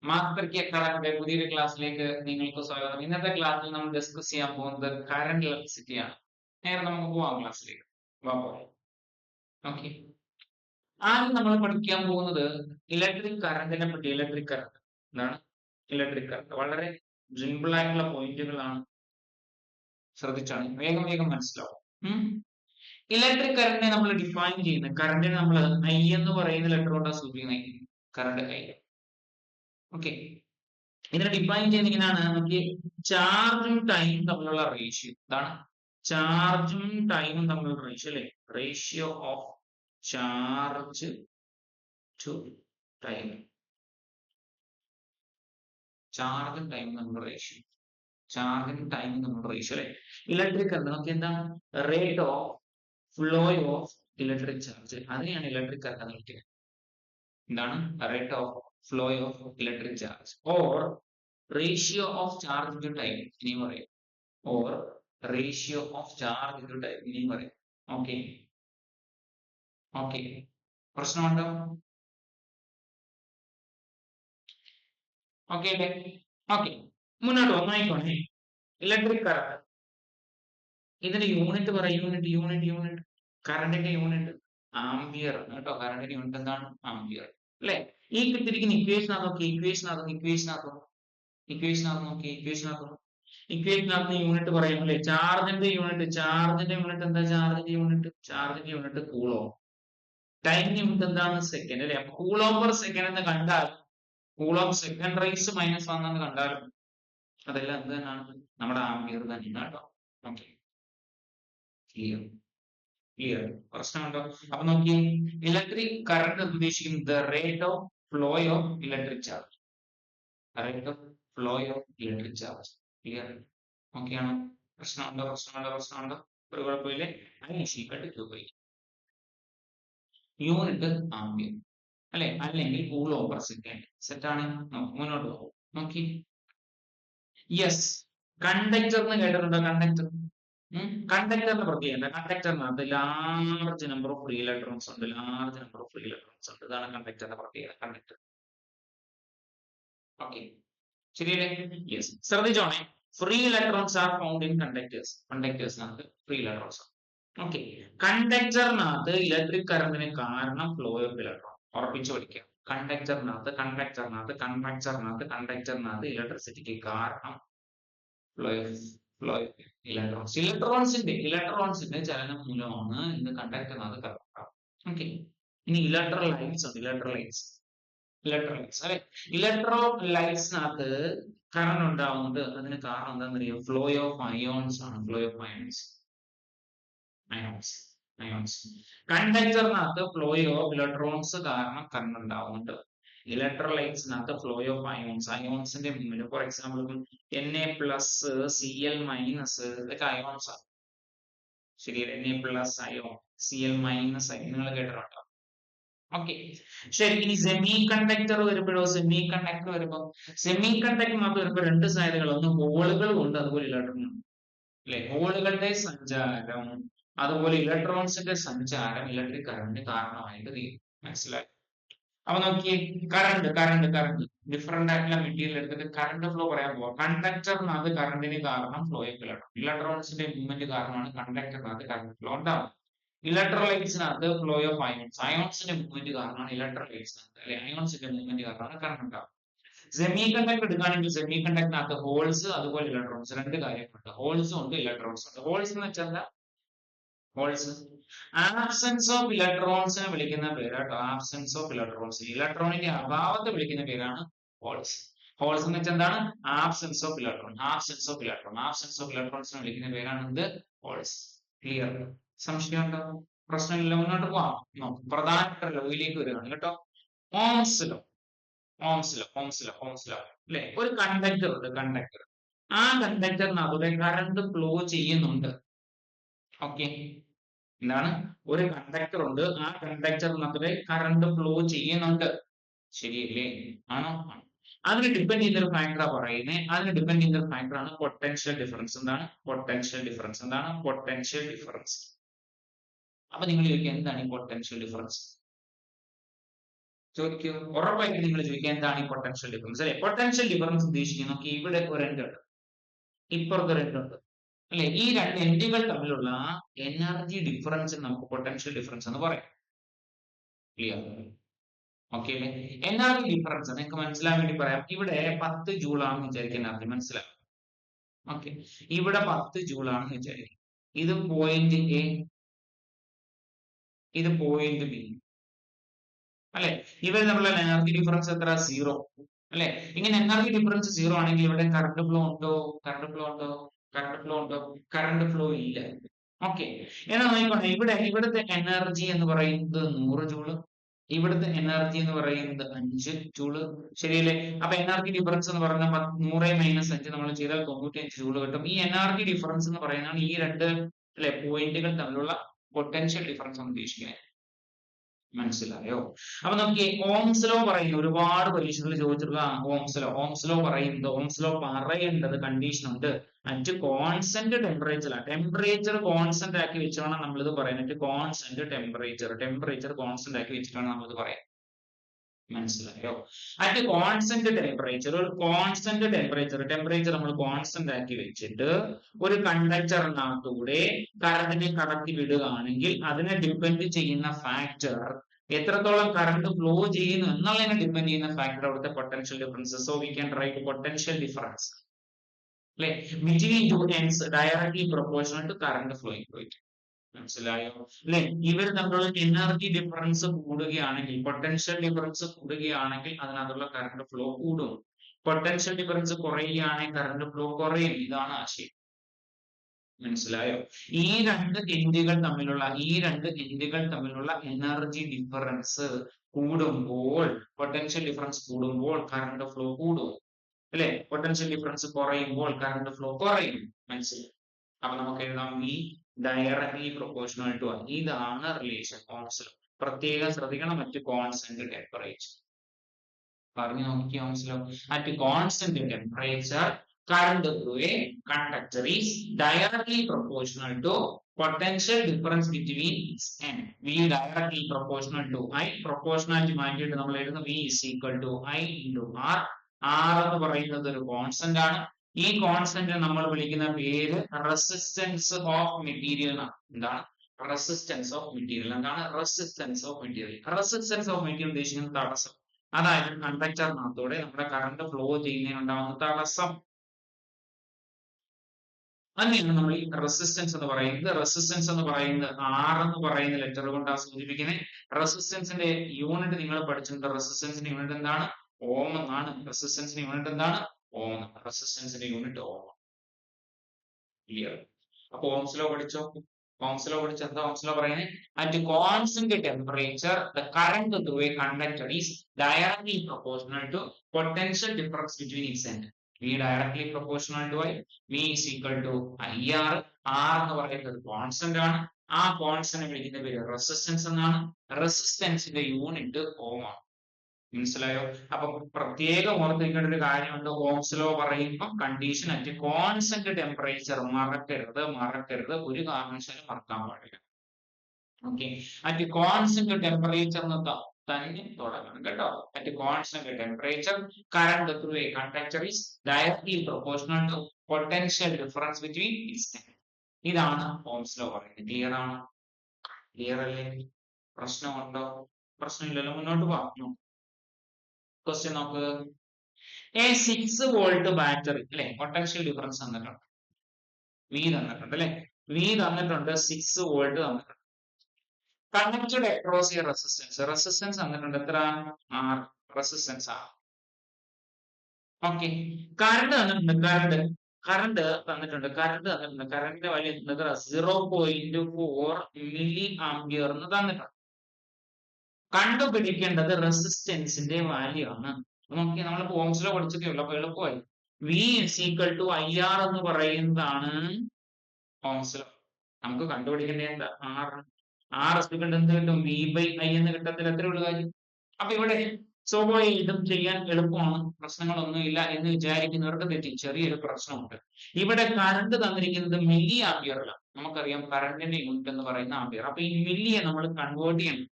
Master കി അക്കാദമിയുടെ പുതിയൊരു ക്ലാസ്സിലേക്ക് നിങ്ങൾക്ക് സ്വാഗതം. ഇന്നത്തെ ക്ലാസ്സിൽ നമ്മൾ ഡിസ്കസ് ചെയ്യാൻ പോകുന്നത് കറന്റ് ഇലക്ട്രിസിറ്റി ആണ്. നേരെ നമുക്ക് പോവാം ക്ലാസ്സിലേക്ക്. ഓക്കെ, ആദ്യം നമ്മൾ പഠിക്കാൻ പോകുന്നത് ഇലക്ട്രിക് കറന്റിനെ പറ്റി. ഇലക്ട്രിക് കറന്റ് എന്താണ്? ഇലക്ട്രിക് കറന്റ് വളരെ സിമ്പിൾ ആയിട്ടുള്ള പോയിന്റുകളാണ്, ശ്രദ്ധിച്ചാണ് വേഗം വേഗം മനസ്സിലാവും. ഇലക്ട്രിക് കറന്റിനെ നമ്മൾ ഡിഫൈൻ ചെയ്യുന്നത്, കറന്റിനെ നമ്മൾ ഐ എന്ന് പറയുന്ന ലെറ്റർ കൊണ്ടാണ് സൂചിപ്പിക്കുന്നത്. Current I. ഓക്കെ, ഇതിനെ ഡിഫൈൻ ചെയ്യുന്ന ഇങ്ങനെയാണ്. നമുക്ക് ചാർജും ടൈമും തമ്മിലുള്ള റേഷ്യോ. ഇതാണ് ചാർജും ടൈമും തമ്മിലുള്ള റേഷ്യോ, അല്ലെ? Ratio of charge to time. ചാർജും ടൈമും തമ്മിലുള്ള റേഷ്യോ, ചാർജും ടൈമും തമ്മിലുള്ള റേഷ്യോ, അല്ലെ? ഇലക്ട്രിക് കറന്റ് നമുക്ക് എന്താണ്? Rate of flow of electric charge. അതിനെയാണ് ഇലക്ട്രിക് കറന്റ് എന്ന് വിളിക്കുന്നത്. എന്താണ്? Rate of flow of electric charge or ratio of charge to time ഇനിയും പറയും. Or ratio of charge to time ഇനിയും പറയും. ഓക്കെ ഓക്കെ, പ്രശ്നമുണ്ടോ? ഓക്കെ ഓക്കെ, മുന്നോട്ട് വന്നായിക്കോണേ. ഇലക്ട്രിക് കറന്റ്, ഇതിന്റെ യൂണിറ്റ് പറയും. യൂണിറ്റ് കറണ്ടിന്റെ യൂണിറ്റ് ആംപിയർ കേട്ടോ. കറണ്ടിന്റെ യൂണിറ്റ് എന്താണ്? ആംപിയർ, അല്ലെ? ഈ കിട്ടിയിരിക്കുന്ന ഇക്വേഷൻ നോക്കി, ഇക്വേഷനകത്ത് യൂണിറ്റ് പറയും, അല്ലെ? ചാർജിന്റെ യൂണിറ്റ് എന്താ? ചാർജിന്റെ യൂണിറ്റ് കൂളോം. ടൈം യൂണിറ്റ് എന്താണ്? സെക്കൻഡ്, അല്ലെ? അപ്പൊ കൂളോം പെർ സെക്കൻഡ് എന്ന് കണ്ടാൽ, കൂളോം സെക്കൻഡ് റൈസ് മൈനസ് 1 എന്ന് കണ്ടാലും അതെല്ലാം എന്ത് തന്നെയാണ്? നമ്മുടെ ആംപിയർ തന്നെയാണ് കേട്ടോ. ഓക്കെ, ക്ലിയർ, പ്രശ്നമുണ്ടോ? അപ്പൊ നോക്കി, ഇലക്ട്രിക് കറന്റ് ഉദ്ദേശിക്കുന്നത് rate of flow of electric charge. Rate of flow of electric charge. Clear? Okay ആണോ? പ്രശ്നമുണ്ടോ? ഒരു കുഴപ്പമില്ലേ? I=Q/. യൂണിറ്റ് ആംപിയർ, അല്ലെ? അല്ലെങ്കിൽ കൂളോം പെർ സെക്കൻഡ്. സെറ്റ് ആണ്. മുന്നോട്ട് പോകും. നോക്കി, യെസ്, കണ്ടക്ടർ എന്ന് കേട്ടിട്ടുണ്ടോ? കണ്ടക്ടറിന്റെ പ്രത്യേകത, കണ്ടക്ടറിനകത്ത് large number of free electrons ഉണ്ട്. ഇതാണ് കണ്ടക്ടറിന്റെ പ്രത്യേകത. കണ്ടക്ടർ. ഓക്കെ, ശരിയല്ലേ? യെസ്, ശ്രദ്ധിച്ചോണേ. Free electrons are found in കണ്ടക്ടേഴ്സിനകത്ത് ഫ്രീ ഇലക്ട്രോൺസ്. ഓക്കെ, കണ്ടക്ടറിനകത്ത് ഇലക്ട്രിക് കറന്റിന് കാരണം ഫ്ലോ ഓഫ് ഇലക്ട്രോൺ. ഉറപ്പിച്ചു പഠിക്കുക. കണ്ടക്ടറിനകത്ത് ഇലക്ട്രിസിറ്റിക്ക് കാരണം ഫ്ലോ ഓഫ് ഇലക്ട്രോൺസിന്റെ ചലനം മൂലമാണ് ഇന്ന് കണ്ടക്ടറിനകത്ത് കറണ്ട്. ഓക്കെ, ഇനി ഇലക്ട്രോലൈറ്റ്സ് ഉണ്ട്. ഇലക്ട്രോലൈറ്റ്സ്, അല്ലെ? ഇലക്ട്രോലൈറ്റ്സിനകത്ത് കറണ്ട് ഉണ്ടാവുന്നത്, അതിന് കാരണം എന്താണെന്ന് അറിയോ? ഫ്ലോ ഓഫ് അയോൺസ് ആണ്. കണ്ടക്ടറിനകത്ത് ഫ്ലോ ഓഫ് ഇലക്ട്രോൺസ് കാരണം കറണ്ട് ഉണ്ടാവുന്നുണ്ട്. ഇലക്ട്രോലൈറ്റ്സിനകത്ത് ഫ്ലോ ഓഫ് അയോൺസിന്റെ മുമ്പിൽ, ഫോർ എക്സാമ്പിൾ Na+Cl- ഇതൊക്കെ അയോൺസ് ആണ്. ശരി, Na+ അയോൺ, Cl- അയോൺ നിങ്ങൾ കേട്ടിട്ടുണ്ടോ? ഓക്കെ, ശരി. ഇനി സെമി കണ്ടക്ടർ വരുമ്പോൾ രണ്ട് സൈഡുകൾ, ഒന്ന് ഹോളുകൾ ഉണ്ട്, അതുപോലെ ഇലക്ട്രോൺ, അല്ലെ? ഹോളുകളുടെ സഞ്ചാരം, അതുപോലെ ഇലക്ട്രോൺസിന്റെ സഞ്ചാരം ഇലക്ട്രിക് കറന്റ് കാരണമായിട്ട് തീരും. മനസ്സിലായി? അപ്പൊ നോക്കിയേ, കറണ്ട് ഡിഫറെന്റ് ആയിട്ടുള്ള മെറ്റീരിയൽ എടുത്തിട്ട് കറണ്ട് ഫ്ലോ പറയാൻ പോവാം. കണ്ടക്ടറിനകത്ത് കറണ്ടിന് കാരണം ഫ്ലോ ഓഫ് ഇലക്ട്രോൺസിന്റെ മൂവ്മെന്റ് കാരണമാണ് കണ്ടക്ടറിനകത്ത് കറണ്ട് ഫ്ലോ ഉണ്ടാവുന്നത്. ഇലക്ട്രോലൈറ്റ്സിനകത്ത് ഫ്ലോ ഓഫ് അയോൺസിന്റെ മൂവ്മെന്റ് കാരണമാണ് ഇലക്ട്രോലൈറ്റ്സിനകത്ത്, അല്ലെ? അയോൺസിന്റെ മൂവ്മെന്റ് കാരണമാണ് കറണ്ട് ഉണ്ടാവുന്നത്. സെമി കണ്ടക്ടർ എടുക്കുകയാണെങ്കിൽ സെമി കണ്ടക്ടറിനകത്ത് ഹോൾസ്, അതുപോലെ ഇലക്ട്രോൺസ്, രണ്ട് കാര്യങ്ങളുണ്ട്. ഹോൾസും ഉണ്ട്, ഇലക്ട്രോൺസും ഉണ്ട്. ഹോൾസ് എന്ന് വെച്ചാൽ ഹോൾസ്, ആബ്സെൻസ് ഓഫ് ഇലക്ട്രോൺസിനെ വിളിക്കുന്ന പേരാട്ടോ. ആബ്സെൻസ് ഓഫ് ഇലക്ട്രോൺസ്, ഇലക്ട്രോണിന്റെ അഭാവത്തെ വിളിക്കുന്ന പേരാണ് ഹോൾസ്. ഹോൾസ് എന്ന് വെച്ചാൽ എന്താണ്? ആബ്സെൻസ് ഓഫ് ഇലക്ട്രോൺസിനെ വിളിക്കുന്ന പേരാണ് എന്ത്? ഹോൾസ്. ക്ലിയർ? സംശയമുണ്ടോ? പ്രശ്നമില്ല, മുന്നോട്ട് പോവാം. പ്രധാനപ്പെട്ട ലോയിലേക്ക് വരികയാണ് കേട്ടോ. ഓംസ് ലോ, അല്ലെ? ഒരു കണ്ടക്ടർ ഉണ്ട്, ആ കണ്ടക്ടറിനകത്തൂടെ കറണ്ട് ഫ്ലോ ചെയ്യുന്നുണ്ട്. ഓക്കെ, എന്താണ്? ഒരു കണ്ടക്ടർ ഉണ്ട്, ആ കണ്ടക്ടറിനകത്തൂടെ കറണ്ട് ഫ്ലോ ചെയ്യുന്നുണ്ട്. ശരിയല്ലേ? ആണോ? അതിന് ഡിപ്പെൻഡ് ചെയ്യുന്ന ഒരു ഫാക്ടറാ പറയുന്നത്. അതിന് ഡിപ്പെൻഡ് ചെയ്യുന്ന ഒരു ഫാക്ടറാണ് പൊട്ടൻഷ്യൽ ഡിഫറൻസ്. എന്താണ് പൊട്ടൻഷ്യൽ ഡിഫറൻസ്? അപ്പൊ നിങ്ങൾ ചോദിക്കുക, എന്താണ് ഈ പൊട്ടൻഷ്യൽ ഡിഫറൻസ്? ചോദിക്കൂ, ഉറപ്പായിട്ടും നിങ്ങൾ ചോദിക്കുക എന്താണ് ഈ പൊട്ടൻഷ്യൽ ഡിഫറൻസ് അല്ലെ. പൊട്ടൻഷ്യൽ ഡിഫറൻസ് ഉദ്ദേശിക്കുന്നത് നോക്കി, ഇവിടെ ഒരു എൻഡ് ഉണ്ട്, ഇപ്പുറത്ത് ഒരു എൻഡ് ഉണ്ട് അല്ലെ. ഈ രണ്ട് എൻഡുകൾ തമ്മിലുള്ള എനർജി ഡിഫറൻസ് നമുക്ക് പൊട്ടൻഷ്യൽ ഡിഫറൻസ് എന്ന് പറയാം. ക്ലിയർ? ഓക്കെ അല്ലേ. എനർജി ഡിഫറൻസ് നിങ്ങൾക്ക് മനസ്സിലാൻ വേണ്ടി പറയാം. ഇവിടെ 10 ജൂൾ ആണെന്ന് വിചാരിക്കാൻ എനർജി മനസ്സിലാവും. ഓക്കെ, ഇവിടെ 10 ജൂൾ ആണെന്ന് വിചാരിക്കും. ഇത് പോയിന്റ് എ, ഇത് പോയിന്റ് ബി അല്ലെ. ഇവർ തമ്മിലുള്ള എനർജി ഡിഫറൻസ് എത്ര? 0 അല്ലെ. ഇങ്ങനെ എനർജി ഡിഫറൻസ് 0 ആണെങ്കിൽ ഇവിടെ കറണ്ട് ഫ്ലോ ഉണ്ടോ? കറണ്ട് ഫ്ലോ ഉണ്ടോ? കറണ്ട് ഫ്ലോ ഉണ്ടോ? കറണ്ട് ഫ്ലോ ഇല്ല. ഓക്കെ, എന്നാൽ നോക്കിക്കോട്ടെ, ഇവിടുത്തെ എനർജി എന്ന് പറയുന്നത് 100 ജൂള്, ഇവിടുത്തെ എനർജി എന്ന് പറയുന്നത് 5 ജൂള്, ശരിയല്ലേ. അപ്പൊ എനർജി ഡിഫറൻസ് എന്ന് പറഞ്ഞാൽ 100 മൈനസ് 5 നമ്മൾ ചെയ്താൽ 95 ജൂള് കിട്ടും. ഈ എനർജി ഡിഫറൻസ് എന്ന് പറയുന്നതാണ് ഈ രണ്ട് അല്ലെ പോയിന്റുകൾ തമ്മിലുള്ള പൊട്ടൻഷ്യൽ ഡിഫറൻസ് എന്ന് ഉദ്ദേശിക്കുന്നത്. മനസ്സിലായോ? അപ്പൊ നമുക്ക് ഓംസ് ലോ പറയുന്ന ഒരുപാട് പരീക്ഷകളിൽ ചോദിച്ചിട്ടുള്ള ഓംസ് ലോ പറയേണ്ടത് കണ്ടീഷൻ ഉണ്ട്. അറ്റ് കോൺസ്റ്റന്റ് ടെമ്പറേച്ചർ കോൺസ്റ്റന്റ് ആക്കി വെച്ചാണ് നമ്മളിത് പറയുന്നത്. ടെമ്പറേച്ചർ കോൺസ്റ്റന്റ് ആക്കി വെച്ചിട്ടാണ് നമ്മളിത് പറയാം. മനസ്സിലായോ? അറ്റ് കോൺസ്റ്റന്റ് ടെമ്പറേച്ചർ, ഒരു കോൺസ്റ്റന്റ് ടെമ്പറേച്ചർ നമ്മൾ കോൺസ്റ്റന്റ് ആക്കി വെച്ചിട്ട് ഒരു കണ്ടക്ടറിനകത്തൂടെ കറണ്ടിനെ കടത്തി വിടുകയാണെങ്കിൽ അതിനെ ഡിപ്പെൻഡ് ചെയ്യുന്ന ഫാക്ടർ, എത്രത്തോളം കറണ്ട് ഫ്ലോ ചെയ്യുന്നു എന്നുള്ളതിനെ ഡിപ്പെൻഡ് ചെയ്യുന്ന ഫാക്ടർ അവിടുത്തെ potential difference. So we can write potential difference അല്ലെ between two ends directly proportional to current flowing through it. മനസ്സിലായോ അല്ലെ. ഇവർ തമ്മിലുള്ള എനർജി ഡിഫറൻസ് കൂടുകയാണെങ്കിൽ, പൊട്ടൻഷ്യൽ ഡിഫറൻസ് കൂടുകയാണെങ്കിൽ അതിനകത്തുള്ള കറണ്ട് ഫ്ലോ കൂടും. പൊട്ടൻഷ്യൽ ഡിഫറൻസ് കുറയുകയാണെങ്കിൽ കറണ്ട് ഫ്ലോ കുറയും. ഇതാണ് ആശയം. മനസ്സിലായോ? ഈ രണ്ട് എൻഡുകൾ തമ്മിലുള്ള എനർജി ഡിഫറൻസ് കൂടുമ്പോൾ, പൊട്ടൻഷ്യൽ ഡിഫറൻസ് കൂടുമ്പോൾ കറണ്ട് ഫ്ലോ കൂടും അല്ലെ. പൊട്ടൻഷ്യൽ ഡിഫറൻസ് കുറയുമ്പോൾ കറണ്ട് ഫ്ലോ കുറയും. മനസ്സിലായി? അപ്പൊ നമുക്ക് എഴുതാം ഈ ഡയറക്ട്ലി പ്രൊപ്പോർഷണൽ ടു I. ഇതാണ് റിലേഷൻ ഓംസ് ലോ. പ്രത്യേകം ശ്രദ്ധിക്കണം. മറ്റ് കോൺസ്റ്റന്റ് ടെമ്പറേച്ചർ പറഞ്ഞു നോക്കി. Ohm's law at constant temperature current through a conductor is directly proportional to potential difference between its end. V directly proportional to I. Proportionality മാറ്റിയിട്ട് നമ്മൾ എഴുതുന്ന V is equal to I into R. R എന്ന് പറയുന്നത് ഒരു constant ആണ്. ഈ constant നമ്മൾ വിളിക്കുന്ന പേര് റെസിസ്റ്റൻസ് ഓഫ് മെറ്റീരിയൽ എന്നാണ്. എന്താണ് resistance of material? Resistance of material ഉദ്ദേശിക്കുന്ന തടസ്സം, അതായത് കണ്ടക്ടറിനകത്തൂടെ നമ്മുടെ കറണ്ട് ഫ്ലോ ചെയ്യുന്നതിനുണ്ടാകുന്ന തടസ്സം. അങ്ങനെയാണ് നമ്മൾ ഈ റെസിസ്റ്റൻസ് എന്ന് പറയുന്നത്. R എന്ന് പറയുന്ന ലെറ്റർ കൊണ്ടാണ് സൂചിപ്പിക്കുന്നത്. റെസിസ്റ്റൻസിന്റെ യൂണിറ്റ് നിങ്ങൾ പഠിച്ചിട്ടുണ്ട്. റെസിസ്റ്റൻസിന്റെ യൂണിറ്റ് എന്താണ്? ഓം എന്നാണ്. റെസിസ്റ്റൻസിന്റെ യൂണിറ്റ് ഓം. ക്ലിയർ? അപ്പൊ ഓംസ് ലോ പഠിച്ചോ? എന്താ ഓംസ് ലോ പറയുന്നത്? At constant temperature the current through a conductor is directly proportional to potential difference between its end. V directly proportional to I. V is equal to IR. R എന്ന് പറയുന്നത് constant ആണ്. ആ constant വിളിക്കുന്ന പേര് resistance എന്നാണ്. റെസിസ്റ്റൻസിന്റെ unit ഓം ആണ്. മനസ്സിലായോ? അപ്പൊ പ്രത്യേകം ഓർത്തിരിക്കേണ്ട ഒരു കാര്യമുണ്ട്. ഓംസ് ലോ പറയുമ്പോൾ കണ്ടീഷൻ അറ്റ് കോൺസ്റ്റന്റ് ടെമ്പറേച്ചർ മറക്കരുത്. ഒരു കാരണവശാലും മറക്കാൻ പാടില്ല. ഓക്കെ, അറ്റ് കോൺസ്റ്റന്റ് ടെമ്പറേച്ചർ തന്നെ തുടങ്ങണം കേട്ടോ. At constant temperature current through a conductor is directly proportional to potential difference between its end. ഇതാണ് ഓംസ് ലോ പറയുന്നത്. ക്ലിയർ ആണ്? ക്ലിയർ അല്ലേ? പ്രശ്നമുണ്ടോ? പ്രശ്നമില്ലല്ലോ. മുന്നോട്ട് പോകാം. ക്വസ്റ്റ്യൻ നോക്ക്. എ 6 വോൾട്ട് ബാറ്ററി അല്ലെ. പൊട്ടൻഷ്യൽ ഡിഫറൻസ് തന്നിട്ടുണ്ട്. V തന്നിട്ടുണ്ട് അല്ലെ. V തന്നിട്ടുണ്ട്. 6 വോൾട്ട് തന്നിട്ടുണ്ട്. കണക്റ്റഡ് അക്രോസ് എ റെസിസ്റ്റൻസ് തന്നിട്ടുണ്ട്. എത്ര? R. Resistance R. Okay, current തന്നിട്ടുണ്ട്. കറണ്ടിന്റെ വാല്യൂ 0.4 മില്ലി ആംപിയർ എന്ന് തന്നിട്ടുണ്ട്. കണ്ടുപിടിക്കേണ്ടത് റെസിസ്റ്റൻസിന്റെ വാല്യൂ ആണ്. നോക്കി, നമ്മളിപ്പോ ഓംസ് ലോ പഠിച്ചതേ ഉള്ളൂ. അപ്പൊ എളുപ്പമായി. V is equal to IR എന്ന് പറയുന്നതാണ് ഓംസ് ലോ. നമുക്ക് കണ്ടുപിടിക്കേണ്ടത് എന്താ? R is equal to എന്ത് കിട്ടും? V by I എന്ന് കിട്ടത്തിൽ എത്ര ഉള്ള കാര്യം. അപ്പൊ ഇവിടെ സ്വാഭാവികം ഇതും ചെയ്യാൻ എളുപ്പമാണ്, പ്രശ്നങ്ങളൊന്നും ഇല്ല എന്ന് വിചാരിക്കുന്നവർക്ക് തെറ്റി. ചെറിയൊരു പ്രശ്നമുണ്ട്. ഇവിടെ കറണ്ട് തന്നിരിക്കുന്നത് മില്ലി ആംപിയറിലാണ്. നമുക്കറിയാം കറണ്ടിന്റെ യൂണിറ്റ് എന്ന് പറയുന്ന ആംപിയർ. അപ്പൊ ഈ മില്ലിയെ നമ്മൾ കൺവേർട്ട് ചെയ്യണം.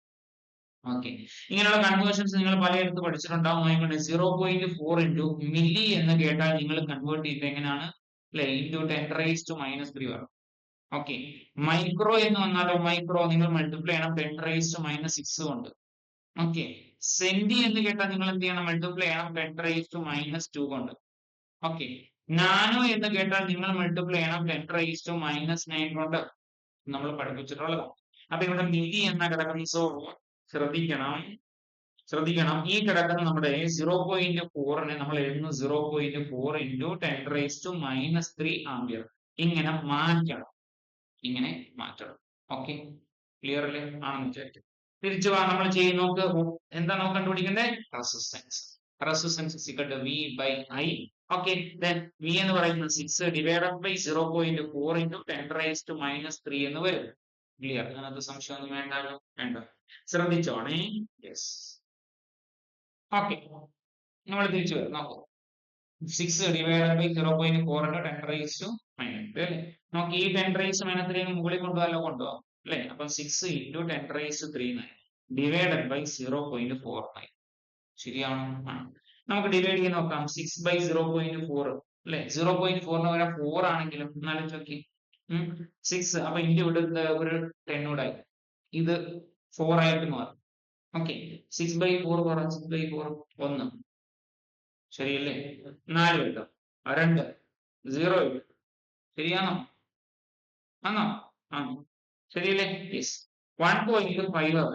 ഓക്കെ, ഇങ്ങനെയുള്ള കൺവേർഷൻസ് നിങ്ങൾ പലയിടത്ത് പഠിച്ചിട്ടുണ്ടാവും. നോക്കിക്കൊണ്ട് 0.4 ഇൻറ്റു മില്ലി എന്ന് കേട്ടാൽ നിങ്ങൾ കൺവേർട്ട് ചെയ്ത് എങ്ങനെയാണ് അല്ലെ ഇൻറ്റു 10⁻³ വരും. ഓക്കെ, മൈക്രോ എന്ന് വന്നാലോ മൈക്രോ നിങ്ങൾ മൾട്ടിപ്ലൈ ചെയ്യണം 10⁻⁻6 കൊണ്ട്. ഓക്കെ, സെന്റി എന്ന് കേട്ടാൽ നിങ്ങൾ എന്ത് ചെയ്യണം മൾട്ടിപ്ലൈ ചെയ്യണം 10⁻⁻2 കൊണ്ട്. ഓക്കെ, നാനോ എന്ന് കേട്ടാൽ നിങ്ങൾ മൾട്ടിപ്ലൈ ചെയ്യണം 10⁻⁻9 കൊണ്ട്. നമ്മൾ പഠിപ്പിച്ചിട്ടുള്ളത്. അപ്പൊ ഇവിടെ മില്ലി എന്ന കിടക്കുന്ന സോ ശ്രദ്ധിക്കണം, ശ്രദ്ധിക്കണം, ഈ കിടക്കുന്ന നമ്മുടെ 0.4നെ നമ്മൾ എഴുതുന്നു 0.4 ഇൻറ്റു 10⁻⁻³ ആംപിയർ. ഇങ്ങനെ മാറ്റണം, ഇങ്ങനെ മാറ്റണം. ഓക്കെ, ക്ലിയർ അല്ലേ ആണെന്ന് വിചാരിക്കും. തിരിച്ചു വാ, നമ്മൾ ചെയ്യും നോക്ക്. എന്താ നമുക്ക് കണ്ടുപിടിക്കേണ്ടത്? Resistance. Resistance equal to V by I. Okay, then V എന്ന് പറയുന്നത് 6 ഡിവൈഡഡ് ബൈ 0.4 ഇൻറ്റു 10⁻⁻3 എന്ന് വരും. ക്ലിയർ? അതിനകത്ത് സംശയമൊന്നും വേണ്ടല്ലോ, വേണ്ട. ശ്രദ്ധിച്ചോണേ. യെസ്, ഓക്കെ, നമ്മൾ തിരിച്ചു വരും നോക്കൂ. 6 ഡിവൈഡഡ് ബൈ 0.4 ഇൻറ്റു 10⁻⁻3 അല്ലേ? നമുക്ക് ഈ 10⁻⁻3 മുകളിൽ കൊണ്ടുപോകാനോ കൊണ്ടുപോകാം അല്ലെ? അപ്പൊ 6 ഇൻറ്റു 10⁻³ ഡിവൈഡഡ് ബൈ 0.49. ശരിയാണോ? നമുക്ക് ഡിവൈഡ് ചെയ്ത് നോക്കാം. 6 ബൈ 0.4 അല്ലെ? 0.4ന് പകരം 4 ആണെങ്കിലും എന്നാലും നോക്കി 6. അപ്പൊ ഇന്റെ ഇവിടെ ഒരു 10 കൂടെ ആയി, ഇത് 4 ആയിട്ട് മാറും. ഓക്കെ, 6/4 പറ. 6/4 1 ശരിയല്ലേ? 4 കിട്ടും, 2 0 കിട്ടും. ശരിയാണോ? ആണോ? ആ, ശരിയല്ലേ? യെസ്. 1.5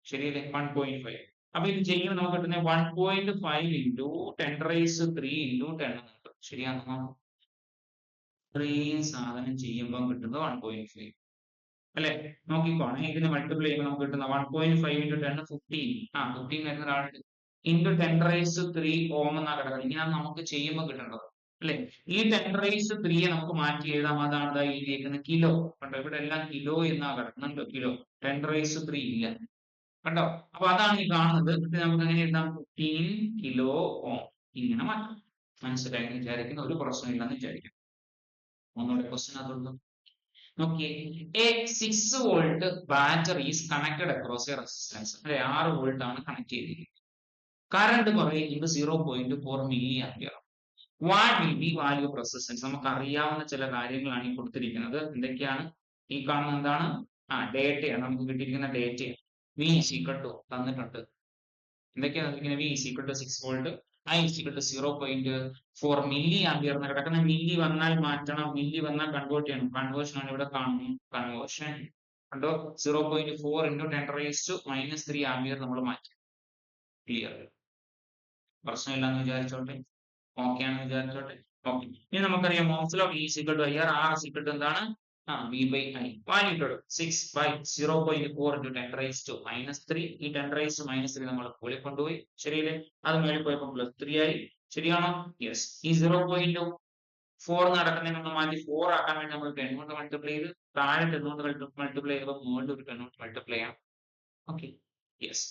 ശരിയല്ലേ? 1.5. അപ്പൊ ഇത് ചെയ്യുമ്പോൾ നമുക്ക് കിട്ടുന്നത് 1.5 ഇൻറ്റു 10⁻³ ഇൻറ്റു 10 കിട്ടും. ശരിയാണോ? ഇത്രയും സാധനം ചെയ്യുമ്പോൾ കിട്ടുന്നത് 1.5 അല്ലെ? നോക്കിക്കോണേ, ഇതിന് മൾട്ടിപ്ലൈ ചെയ്യുമ്പോൾ നമുക്ക് കിട്ടുന്ന 1.5 ഇൻറ്റു 10 15. 15 വരുന്ന ഒരാളുണ്ട് ഇൻറ്റു 10⁻³ ഓം എന്നാ കിടക്കുന്നത്. ഇങ്ങനെയാണ് നമുക്ക് ചെയ്യുമ്പോൾ കിട്ടേണ്ടത് അല്ലെ? ഈ 10⁻³ നമുക്ക് മാറ്റി എഴുതാം. അതാണ് ഈ കേൾക്കുന്ന കിലോ. കണ്ടോ, ഇവിടെ എല്ലാം കിലോ എന്നാ കിടക്കുന്നുണ്ട്. കിലോ 10⁻³ ഇല്ല, കണ്ടോ? അപ്പൊ അതാണ് ഈ കാണുന്നത്. ഇത് നമുക്ക് എങ്ങനെ എഴുതാം? 15 കിലോ ഓം. ഇങ്ങനെ മാറ്റാം. മനസ്സിലായി എന്ന് വിചാരിക്കുന്ന, ഒരു പ്രശ്നമില്ലെന്ന് വിചാരിക്കും. ഒന്നുകൂടെ ക്വസ്റ്റ്യൻ അതുള്ളൂ. നോക്കിയേ, a 6 volt battery is connected across A resistance. അല്ലെ, 6 വോൾട്ട് ആണ് കണക്ട് ചെയ്തിരിക്കുന്നത്. കറണ്ട് പറയുന്നത് 0.4 milli ampere. What will be value of resistance? നമുക്ക് അറിയാവുന്ന ചില കാര്യങ്ങളാണ് ഈ കൊടുത്തിരിക്കുന്നത്. എന്തൊക്കെയാണ് ഈ കാണുന്നത്? എന്താണ്? ഡേറ്റയാണ്, നമുക്ക് കിട്ടിയിരിക്കുന്ന ഡേറ്റയാണ്. വി ഈസ് ഈക്വൽ ടു തന്നിട്ടുണ്ട്. എന്തൊക്കെയാണ് തന്നിരിക്കുന്നത്? V is equal to 6 volt, I is equal to 0.4 milliampere എന്ന് കിടക്കുന്ന. മില്ലി വന്നാൽ മാറ്റണം, മില്ലി വന്നാൽ കൺവേർട്ട് ചെയ്യണം. കൺവേർഷൻ ആണ് ഇവിടെ കാണുന്നു. കൺവേർഷൻ കണ്ടോ, 0.4 ഇൻറ്റു 10⁻⁻³ ആംപിയർ നമ്മൾ മാറ്റി. ക്ലിയർ? പ്രശ്നമില്ലാന്ന് വിചാരിച്ചോട്ടെ, ഓക്കെ ആണെന്ന് വിചാരിച്ചോട്ടെ. ഓക്കെ, ഇനി നമുക്കറിയാം Ohm's law, E is equal to IR, R is equal to എന്താണ്? V by I. വാല്യൂ ഇട്ടോളൂ. 6 by 0.4 into 10⁻⁻3. ഈ 10⁻⁻3 നമ്മൾ മുകളിൽ കൊണ്ടുപോയി. ശരിയല്ലേ? അത് മുകളിൽ പോയപ്പോൾ +3 ആയി. ശരിയാണോ? യെസ്. ഈ 0.4 നടക്കുന്നതിന് നമ്മൾ മാറ്റി 4 ആക്കാൻ വേണ്ടി നമ്മൾ 10 കൊണ്ട് മൾട്ടിപ്ലൈ ചെയ്ത്, താഴെ 10 കൊണ്ട് മൾട്ടിപ്ലൈ ചെയ്തപ്പോൾ മുകളിൽ ഒരു 10 കൊണ്ട് മൾട്ടിപ്ലൈ ചെയ്യാം. Okay, yes.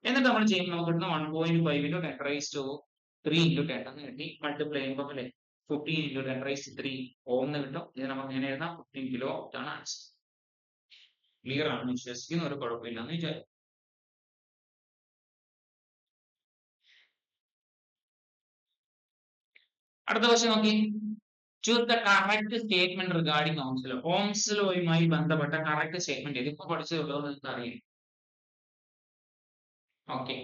എന്നിട്ട് നമ്മൾ ചെയ്യുമ്പോൾ നമുക്ക് കിട്ടുന്ന 1.5 into 10⁻³ into 10 എന്ന് കിട്ടി. മൾട്ടിപ്ലൈ ചെയ്യുമ്പോൾ അല്ലെ 15 into 10⁻³ ഓം എന്ന് കിട്ടും. ഇത് നമുക്ക് എങ്ങനെ എഴുതാം? 15 കിലോ ആണ് ആൻസർ. ക്ലിയർ ആണെന്ന് വിശ്വസിക്കുന്നു, ഒരു കുഴപ്പമില്ലെന്ന് വിചാരിക്കും. അടുത്ത ക്വസ്റ്റ്യൻ നോക്കി. Choose the correct statement regarding Ohm's law. Ohm's ലോയുമായി ബന്ധപ്പെട്ട കറക്റ്റ് സ്റ്റേറ്റ്മെന്റ് ഇത് ഇപ്പൊ പഠിച്ചതുള്ളൂ, നിങ്ങൾക്ക് അറിയാം. ഓക്കെ,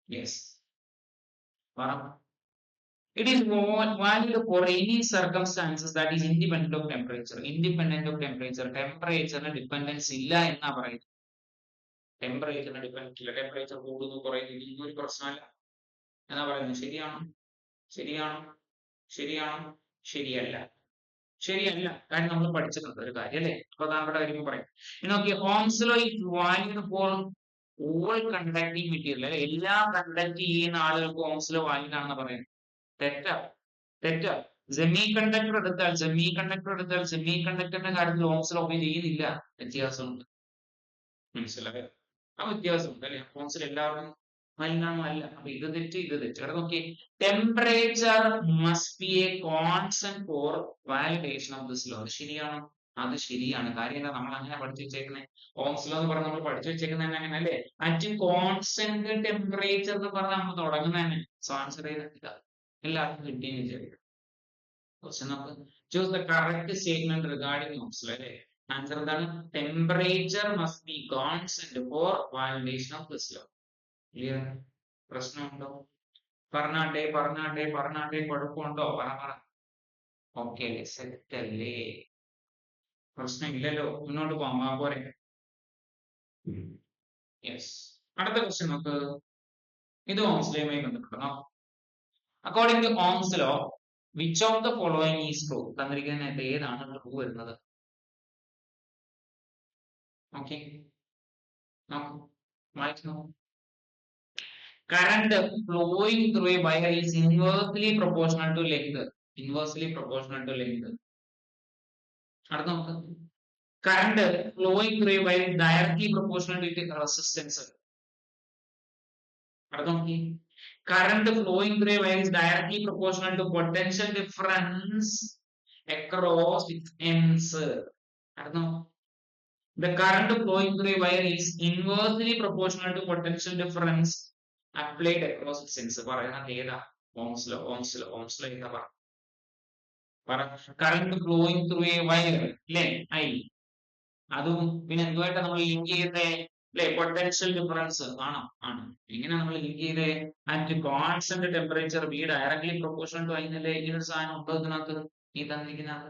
യെസ്, പറ. It is valid for any circumstances that is independent of temperature. Independent of temperature. Temperature dependence ഇല്ല എന്നാ പറയുന്നത്. Temperature dependence ഇല്ല. Temperature കൂടുന്നു കുറയുന്നു ഇതൊന്നും ഒരു പ്രശ്നമല്ല എന്നാ പറയുന്നത്. ശരിയാണോ? ശരിയാണോ? ശരിയാണോ? ശരിയല്ല. ശരിയല്ല, കാര്യം നമ്മൾ പഠിച്ചിട്ടുണ്ട് ഒരു കാര്യം അല്ലെ? പ്രധാനപ്പെട്ട കാര്യം പറയാം. നോക്കിയ Ohm's law is valid for all conducting material. അല്ലെ, എല്ലാ കണ്ടക്ട് ചെയ്യുന്ന ആളുകൾക്ക് ഓംസ് ലോ വാലിഡ് ആണെന്ന് പറയുന്നത്. തെറ്റാ, തെറ്റാ. സെമി കണ്ടക്ടർ എടുത്താൽ സെമി കണ്ടക്ടറിന്റെ കാര്യത്തിൽ ഓംസ് ലോ ഒബേ ചെയ്യുന്നില്ല. വ്യത്യാസമുണ്ട്, മനസ്സിലായോ? ആ വ്യത്യാസമുണ്ട് അല്ലെ? ഓംസിൽ എല്ലാവരും അല്ല. അപ്പൊ ഇത് തെറ്റ്, ഇത് തെറ്റ്. അവിടെ നോക്കിയേ, temperature must be a constant for validation of this law. ശരിയാണോ? അത് ശരിയാണ്. കാര്യം എന്താ, നമ്മൾ അങ്ങനെ പഠിച്ചു വെച്ചേക്കുന്നത്. ഓംസ് ലോ എന്ന് പറഞ്ഞാൽ നമ്മൾ പഠിച്ചു വെച്ചേക്കുന്നത് തന്നെ അങ്ങനെ അല്ലേ. അറ്റ് കോൺസ്റ്റന്റ് ടെമ്പറേച്ചർ എന്ന് പറഞ്ഞാൽ നമ്മൾ തുടങ്ങുന്നത് തന്നെ. സോ ആൻസർ ചെയ്തിട്ടില്ല. എല്ലാവർക്കും കിട്ടിയെന്ന് വിചാരിക്കും. ക്വസ്റ്റ്യൻ നോക്ക്. Choose the correct statement regarding Ohm's law അല്ലേ. ആൻസർ എന്താണ്? Temperature must be constant for validation of this law. Clear? പ്രശ്നമുണ്ടോ? പറഞ്ഞാട്ടെ പറഞ്ഞാട്ടെ പറഞ്ഞാട്ടെ, കുഴപ്പമുണ്ടോ? പറ. ഓക്കെ സെറ്റ് അല്ലേ? പ്രശ്നമില്ലല്ലോ, മുന്നോട്ട് പോകാം. ആ പോരെ. യെസ്. അടുത്ത ക്വസ്റ്റ്യൻ നോക്ക്. ഇത് ഓംസ് ലോയുമായി ബന്ധപ്പെട്ടോ. According to Ohm's law which of the following is true? തന്നിരിക്കുന്നതിനകത്ത് ഏതാണ് ട്രൂ വരുന്നത്? ഓക്കെ, നോക്കൂ, വായിച്ചു നോക്കൂ. Current flowing through a wire is inversely proportional to length. Inversely proportional to length. അടുത്ത നോക്ക്. Current flowing through a wire is directly proportional to its resistance. അടുത്ത നോക്കി. Current flowing through a wire is directly proportional to potential difference across its ends. അടുത്ത നോക്ക്. The current flowing through a wire is inversely proportional to potential difference applied across its ends. പറയുന്നത് ഏതാ? Ohm's law ഏതാ പറ. Current flowing through A wire അല്ലേ, I. അതും പിന്നെ എന്തുമായിട്ട് നമ്മൾ ലിങ്ക് ചെയ്തേ അല്ലെ? പൊട്ടൻഷ്യൽ ഡിഫറൻസ് ആണോ? ആണ്. എങ്ങനെ നമ്മൾ ലിങ്ക് ചെയ്തേ? At constant temperature B directly proportional to അതിനല്ലേ ഈ ഒരു സാധനം ഉണ്ടോ ഇതിനകത്ത്? ഈ തന്നിരിക്കുന്നത്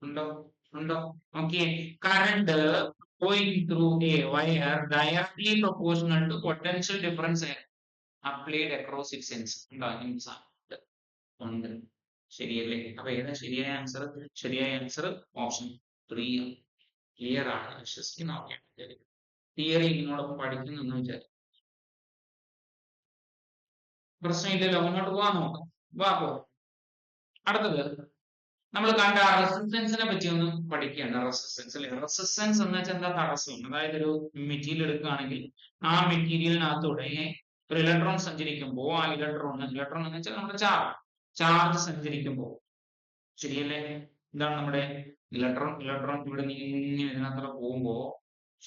ഉണ്ടോ? Okay. Current flowing through a wire directly proportional to potential difference applied across its ends. ഉണ്ട്. ശരിയല്ലേ? അപ്പൊ ഏതാ ശരിയായ ആൻസർ? ശരിയായ ആൻസർ ഓപ്ഷൻ 3 ആണ്. ക്ലിയർ ആണ് വിശ്വസിക്കുന്ന. തിയറി നിങ്ങളൊപ്പം പഠിക്കുന്നു എന്ന് വിചാരിക്കും. പ്രശ്നമില്ലല്ലോ, മുന്നോട്ട് പോകാൻ നോക്കാം. വാ പോ. അടുത്തത് നമ്മൾ കണ്ട റെസിസ്റ്റൻസിനെ പറ്റി ഒന്ന് പഠിക്കുകയാണ്. റെസിസ്റ്റൻസ് അല്ലെ. റെസിസ്റ്റൻസ് എന്ന് വെച്ചാൽ എന്താ? തടസ്സം. അതായത് ഒരു മെറ്റീരിയൽ എടുക്കുകയാണെങ്കിൽ ആ മെറ്റീരിയലിനകത്തൂടെ ഒരു ഇലക്ട്രോൺ സഞ്ചരിക്കുമ്പോൾ ആ ഇലക്ട്രോൺ എന്ന് വെച്ചാൽ നമ്മുടെ ചാർജ് സഞ്ചരിക്കുമ്പോൾ, ശരിയല്ലേ? ഇതാണ് നമ്മുടെ ഇലക്ട്രോൺ ഇവിടെ നീങ്ങി ഇതിനകത്തൂടെ പോകുമ്പോ,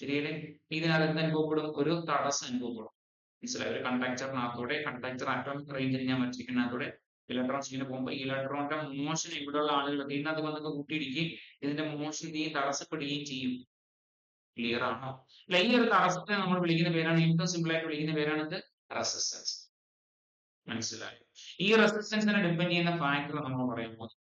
ശരിയല്ലേ? ഇതിനകത്ത് അനുഭവപ്പെടും ഒരു തടസ്സം അനുഭവപ്പെടും. മനസ്സിലായി? ഒരു കണ്ടക്ടറിനകത്തൂടെ, കണ്ടക്ടർ അറ്റോമിക് റേഞ്ചിൽ ഞാൻ വച്ചിരിക്കുന്നതിനകത്തൂടെ ഇലക്ട്രോൺസ് ഇങ്ങനെ പോകുമ്പോൾ ഈ ഇലക്ട്രോണിന്റെ മോഷൻ ഇവിടെയുള്ള ആളുകൾ ഇതിനകത്ത് വന്നൊക്കെ കൂട്ടിയിടിക്കുകയും ഇതിന്റെ മോഷൻ ഈ തടസ്സപ്പെടുകയും ചെയ്യും. ക്ലിയർ ആണോ? അല്ല, ഈ ഒരു തടസ്സത്തെ നമ്മൾ വിളിക്കുന്ന പേരാണ്, ഏറ്റവും സിമ്പിൾ ആയിട്ട് വിളിക്കുന്ന പേരാണ് ഇത് റെസിസ്റ്റൻസ്. മനസ്സിലായോ? ഈ റെസിസ്റ്റൻസിനെ ഡിപ്പെൻഡ് ചെയ്യുന്ന ഫാക്ടർ നമ്മൾ പറയാൻ പോകുന്നത്.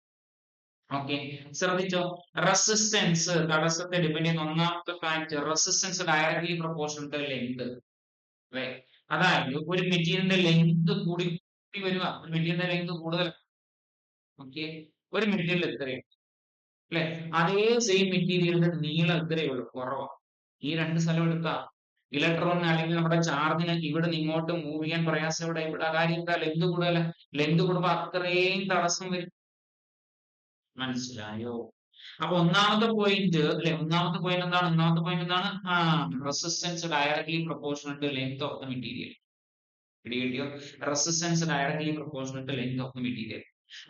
ഓക്കെ, ശ്രദ്ധിച്ചോ. റെസിസ്റ്റൻസ് തടസ്സത്തെ ഡിപ്പെൻഡ് ചെയ്യുന്ന ഒന്നാമത്തെ factor resistance directly proportional to length. അതായത് ഒരു മെറ്റീരിയലിന്റെ ലെങ്ത് കൂടി വരിക, ഒരു മെറ്റീരിയലിന്റെ ലെങ്ത് കൂടുതൽ. ഓക്കെ, ഒരു മെറ്റീരിയൽ എത്രയാണ് അല്ലെ, അതേ സെയിം മെറ്റീരിയലിന്റെ നീളം എത്രയേ ഉള്ളൂ? കുറവാണ്. ഈ രണ്ട് സ്ഥലം എടുത്താ ഇലക്ട്രോണിന് അല്ലെങ്കിൽ നമ്മുടെ ചാർജിന് ഇവിടെ ഇങ്ങോട്ട് മൂവ് ചെയ്യാൻ പ്രയാസം. ഇവിടെ കാര്യം എന്താ? ലെങ്ത് കൂടുതൽ. ലെങ്ത് കൂടുമ്പോ അത്രയും തടസ്സം വരും. മനസ്സിലായോ? അപ്പൊ ഒന്നാമത്തെ പോയിന്റ് അല്ലെ, ഒന്നാമത്തെ പോയിന്റ് എന്താണ്? Resistance directly proportional to length of the material. പിടികിട്ടിയോ? Resistance directly proportional to length of the material.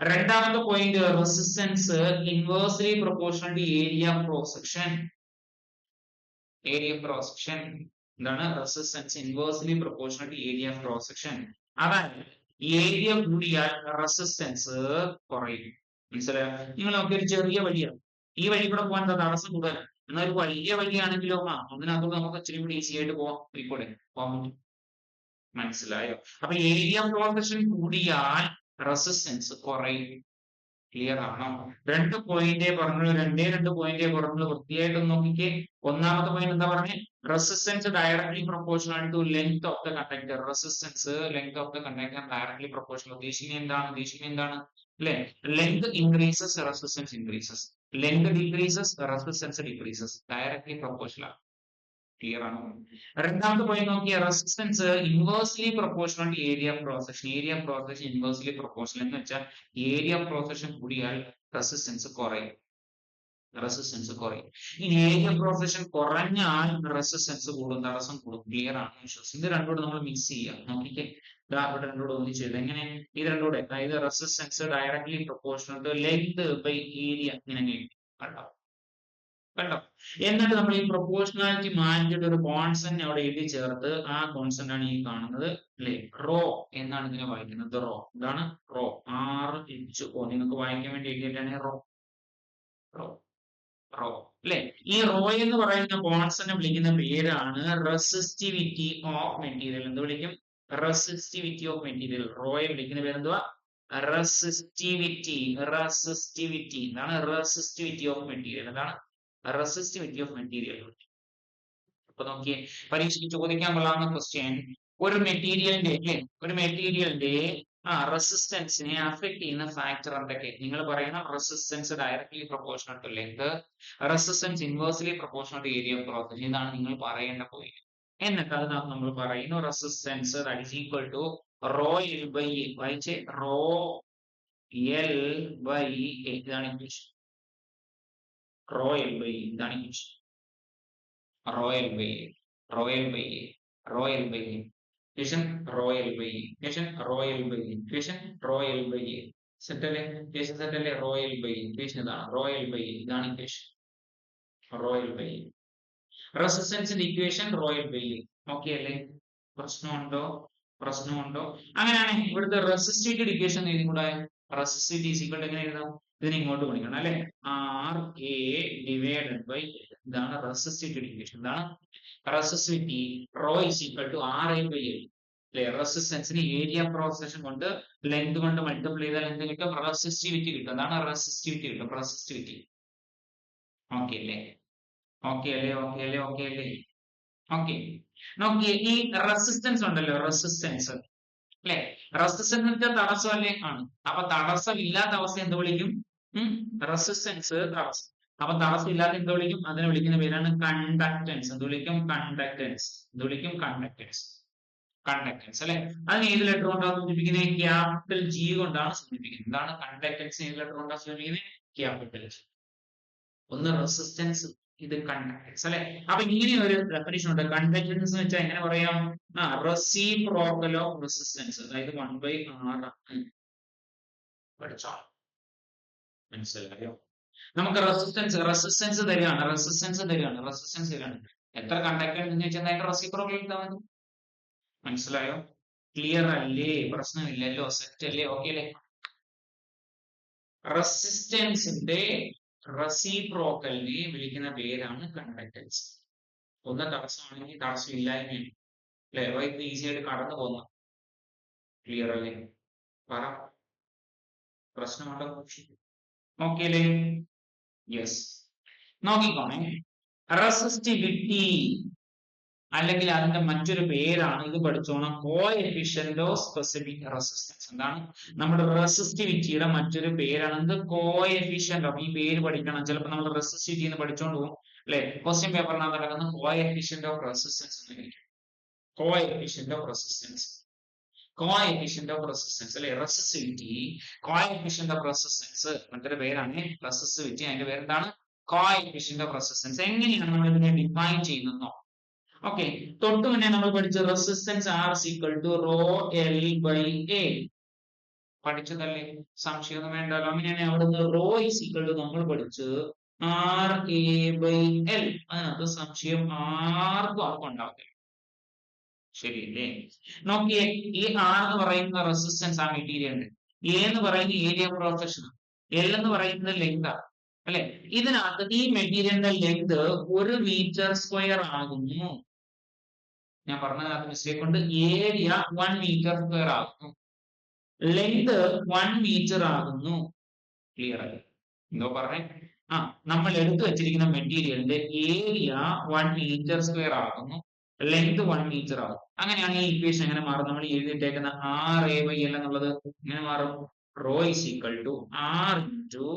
രണ്ടാമത്തെ point resistance inversely proportional to area cross section. എന്താണ്? Resistance inversely proportional to area cross section. അതായത് area കൂടിയാൽ resistance കുറയും. മനസ്സിലായോ? നിങ്ങൾ നോക്കി, ഒരു ചെറിയ വഴിയാണ്, ഈ വഴി കൂടെ പോകാൻ തടസ്സം കൂടുതൽ. എന്നാൽ ഒരു വലിയ വഴിയാണെങ്കിലോ അതിനകത്തോട് നമുക്ക് ഇച്ചിരി കൂടി ഈസി ആയിട്ട് പോകാൻ പറ്റും. മനസ്സിലായോ? അപ്പൊ ഏരിയ ക്രോസ് സെക്ഷൻ കൂടിയാൽ റെസിസ്റ്റൻസ് കുറയും. ക്ലിയർ ആണോ? രണ്ട് പോയിന്റേ പറഞ്ഞു, വൃത്തിയായിട്ട് നോക്കിക്കേ. ഒന്നാമത്തെ പോയിന്റ് എന്താ പറഞ്ഞേ? Resistance directly proportional to length of the conductor. Resistance length of the conductor directly proportional. ഉദ്ദേശിക്കുന്നത് എന്താണ് അല്ലെ? Length increases, resistance increases. Length decreases, resistance decreases. Directly proportional. Clear ആണോ? രണ്ടാമത്തെ പോയിന്റ് നോക്കിയ resistance inversely proportional to area cross section. Area cross section inversely proportional എന്ന് വെച്ചാൽ area cross section കൂടിയാൽ resistance കുറയും. റെസിസ്റ്റൻസ് കുറയും. ഇനി ഏരിയ ഓഫ് ക്രോസ് സെക്ഷൻ കുറഞ്ഞാൽ റെസിസ്റ്റൻസ് കൂടും, തടസ്സം കൂടും. ക്ലിയർ ആണ് വിശ്വസിക്കും. ഇത് രണ്ടുകൂടെ നമ്മൾ മിക്സ് ചെയ്യാം. നോക്കിക്കേ, ഇവിടെ രണ്ടുകൂടെ ഒന്നിച്ച് ചെയ്ത് എങ്ങനെ ഇത് രണ്ടുകൂടെ, അതായത് resistance directly proportional to length by area ഇങ്ങനെ കണ്ടോ കണ്ടോ. എന്നിട്ട് നമ്മൾ ഈ പ്രൊപ്പോർഷണാലിറ്റി മാറ്റിയിട്ട് ഒരു കോൺസ്റ്റന്റ് അവിടെ എഴുതി ചേർത്ത്, ആ കോൺസ്റ്റന്റ് ആണ് ഈ കാണുന്നത് അല്ലെ, റോ എന്നാണ് ഇതിനെ വായിക്കുന്നത്. റോ എന്താണ്? Rho, RHO. നിങ്ങൾക്ക് വായിക്കാൻ വേണ്ടി എഴുതിയിട്ടാണ് റോ റോ റോ അല്ലെ. ഈ റോ എന്ന് പറയുന്ന കോൺസ്റ്റന്റ് വിളിക്കുന്ന പേരാണ് റെസിസ്റ്റിവിറ്റി ഓഫ് മെറ്റീരിയൽ. എന്ത് വിളിക്കും? Resistivity of material. റോയെ വിളിക്കുന്ന പേരെന്തുവാ? റെസിസ്റ്റിവിറ്റി. റെസിസ്റ്റിവിറ്റി എന്താണ്? Resistivity of material. എന്താണ്? Resistivity of material. അപ്പൊ നോക്കിയേ, പരീക്ഷയ്ക്ക് ചോദിക്കാൻ കൊള്ളാവുന്ന ക്വസ്റ്റ്യൻ, ഒരു മെറ്റീരിയലിന്റെ അല്ലെ, ഒരു മെറ്റീരിയലിന്റെ റെസിസ്റ്റൻസിനെ അഫക്ട് ചെയ്യുന്ന ഫാക്ടർ എന്തൊക്കെ? നിങ്ങൾ പറയണം resistance directly proportional to length, resistance inversely proportional to area of cross section. ഇതാണ് നിങ്ങൾ പറയേണ്ട പോയിന്റ്. എന്നിട്ട് അതിനകത്ത് നമ്മൾ പറയുന്നു resistance that is equal to rho L by A. വായിച്ചേ, റോ എൽ ബൈ എ. ഇതാണ് equation. Rho L by A ഇതാണ് equation. Rho L by A, rho L by A, rho L by A. Equation rho L by A, equation rho L by A, equation rho L by A. Set അല്ലേ? Equation set അല്ലേ? Rho L by A. Equation ഇതാണ് rho L by A. ഇതാണ് equation rho L by A. റെസിസ്റ്റൻസിന്റെ equation rho L by A. Okay അല്ലേ? പ്രശ്നമുണ്ടോ? പ്രശ്നമുണ്ടോ? അങ്ങനെയാണെങ്കിൽ ഇവിടുത്തെ റെസിസ്റ്റിവിറ്റി ഇക്വേഷൻ എഴുതി കൂടാ? റെസിസ്റ്റിവിറ്റി ഈസ് ഈക്വൽ ടു എങ്ങനെ എഴുതാം? ഇതിനെ ഇങ്ങോട്ട് വിളിക്കണം അല്ലെ, RA ഡിവൈഡഡ് ബൈ. ഇതാണ് റെസിസ്റ്റിവിറ്റി ഇക്വേഷൻ. ഇതാണ് resistivity. Rho is equal to RA by L. അല്ലെ, റെസിസ്റ്റൻസിന് ഏരിയ ക്രോസ് സെക്ഷൻ കൊണ്ട് ലെങ്ത് കൊണ്ട് മൾട്ടിപ്ലൈ ചെയ്താൽ എന്ത് കിട്ടും? റെസിസ്റ്റിവിറ്റി കിട്ടും. അതാണ് റെസിസ്റ്റിവിറ്റി കിട്ടും. റെസിസ്റ്റിവിറ്റി. ഓക്കെ അല്ലേ? ഓക്കെ അല്ലേ? ഓക്കെ അല്ലേ? ഓക്കെ അല്ലേ? ഓക്കെ. നോക്കിയേ, ഈ റെസിസ്റ്റൻസ് ഉണ്ടല്ലോ, റെസിസ്റ്റൻസ് അല്ലെ, റെസിസ്റ്റൻസിന്റെ തടസ്സം അല്ലേ ആണ്. അപ്പൊ തടസ്സം ഇല്ലാത്ത അവസ്ഥ എന്ത് വിളിക്കും? റെസിസ്റ്റൻസ് തടസ്സം. അപ്പൊ തടസ്സം ഇല്ലാത്ത എന്ത് വിളിക്കും? അതിനെ വിളിക്കുന്ന പേരാണ് കണ്ടക്ടൻസ്. എന്ത് വിളിക്കും? കണ്ടക്ടൻസ്. എന്ത് വിളിക്കും? കണ്ടക്ടൻസ്. കണ്ടക്ടൻസ് അല്ലെ. അതിന് ഏത് ലെറ്റർ കൊണ്ടാണ് സൂചിപ്പിക്കുന്നത്? ക്യാപിറ്റൽ G കൊണ്ടാണ് സൂചിപ്പിക്കുന്നത്. എന്താണ് കണ്ടക്ടൻസ്? ഏത് ലെറ്റർ കൊണ്ടാണ് സൂചിപ്പിക്കുന്നത്? Capital G. ഒന്ന് റെസിസ്റ്റൻസ്, ഇത് കണ്ടക്ടൻസ് അല്ലെ. അപ്പൊ ഇങ്ങനെ ഒരു ഡെഫിനിഷൻ ഉണ്ട്. കണ്ടക്ടൻസ് എന്ന് വെച്ചാൽ എങ്ങനെ പറയാം? Reciprocal of resistance. അതായത് 1/R. പഠിച്ചോ? മനസ്സിലായോ? നമുക്ക് റെസിസ്റ്റൻസ് തരികയാണ്, റെസിസ്റ്റൻസ് തരികയാണ്, റെസിസ്റ്റൻസ് തരികയാണ്. എത്ര കണ്ടക്ടൻസ് എന്ന് വെച്ചാൽ അതിന്റെ റെസിപ്രോക്കൽ എടുത്താൽ മതി. മനസ്സിലായോ? ക്ലിയർ അല്ലേ? പ്രശ്നമില്ലല്ലോ? സെറ്റ് അല്ലേ? ഓക്കെ അല്ലേ? റെസിസ്റ്റൻസിന്റെ റെസിപ്രോക്കലിനെ വിളിക്കുന്ന പേരാണ് കണ്ടക്ടൻസ്. ഒന്ന് തടസ്സമാണെങ്കിൽ തടസ്സം ഇല്ലായ്മയാണ് അല്ലെ. ഇത് ഈസി ആയിട്ട് കടന്നു പോകുന്ന. ക്ലിയർ അല്ലേ? പറ, പ്രശ്നമുണ്ടോ? ഓക്കെ അല്ലേ? യെസ്. നോക്കിക്കോണേ, റെസിസ്റ്റിവിറ്റി അല്ലെങ്കിൽ അതിന്റെ മറ്റൊരു പേരാണ്, ഇത് പഠിച്ചോണം, കോഎഫിഷ്യന്റ് ഓഫ് സ്പെസിഫിക് റെസിസ്റ്റൻസ്. എന്താണ്? നമ്മുടെ റെസിസ്റ്റിവിറ്റിയുടെ മറ്റൊരു പേരാണ് എന്ത്? Coefficient of. ഈ പേര് പഠിക്കണം. ചിലപ്പോൾ നമ്മൾ റെസിസ്റ്റിവിറ്റി എന്ന് പഠിച്ചോണ്ട് പോകും അല്ലെ. ക്വസ്റ്റ്യൻ പേപ്പറിനകത്ത് നടക്കുന്ന കോഎഫിഷ്യന്റ് ഓഫ് റെസിസ്റ്റൻസ് എന്ന് വിളിക്കും. Coefficient of resistance, coefficient of resistance അല്ലെ. റെസിസ്റ്റിവിറ്റി, കോഎഫിഷ്യന്റ് ഓഫ് റെസിസ്റ്റൻസ് മറ്റൊരു പേരാണ് റെസിസ്റ്റിവിറ്റി. അതിന്റെ പേരെന്താണ്? Coefficient of resistance. എങ്ങനെയാണ് നമ്മൾ ഇതിനെ ഡിഫൈൻ ചെയ്യുന്നോ? ഓക്കെ, തൊട്ട് മുന്നേ നമ്മൾ പഠിച്ച resistance R is equal to rho L by A. പഠിച്ചതല്ലേ? സംശയമൊന്നും വേണ്ടല്ലോ. അങ്ങനെയാണെങ്കിൽ അവിടുന്ന് റോ is equal to നമ്മൾ പഠിച്ച് RA by L. അതിനകത്ത് സംശയം ആർക്കും ഉണ്ടാവില്ല. ശരിയല്ലേ? നോക്കിയേ, ഈ R എന്ന് പറയുന്ന റെസിസ്റ്റൻസ് ആ മെറ്റീരിയലിന്റെ, A എന്ന് പറയുന്ന ഏരിയ ക്രോസ് സെക്ഷൻ, L എന്ന് പറയുന്നത് ലെങ്ത് ആണ് അല്ലെ. ഇതിനകത്ത് ഈ മെറ്റീരിയലിന്റെ ലെങ്ത് 1 മീറ്റർ സ്ക്വയർ ആകുന്നു. ഞാൻ പറഞ്ഞതിനകത്ത് മിസ്റ്റേക്ക് ഉണ്ട്. ഏരിയ 1 മീറ്റർ സ്ക്വയർ ആകുന്നു, ലെങ്ത് 1 മീറ്റർ ആകുന്നു. ക്ലിയർ ആയി? എന്തോ പറഞ്ഞേ? നമ്മൾ എടുത്തു വെച്ചിരിക്കുന്ന മെറ്റീരിയലിന്റെ ഏരിയ 1 മീറ്റർ സ്ക്വയർ ആകുന്നു, ലെങ്ത് 1 മീറ്റർ ആകും. അങ്ങനെയാണ് ഈ ഇക്വേഷൻ എങ്ങനെ മാറും? നമ്മൾ എഴുതിയിട്ടേക്കുന്ന RA/L എന്നുള്ളത് എങ്ങനെ മാറും? Rho is equal to R into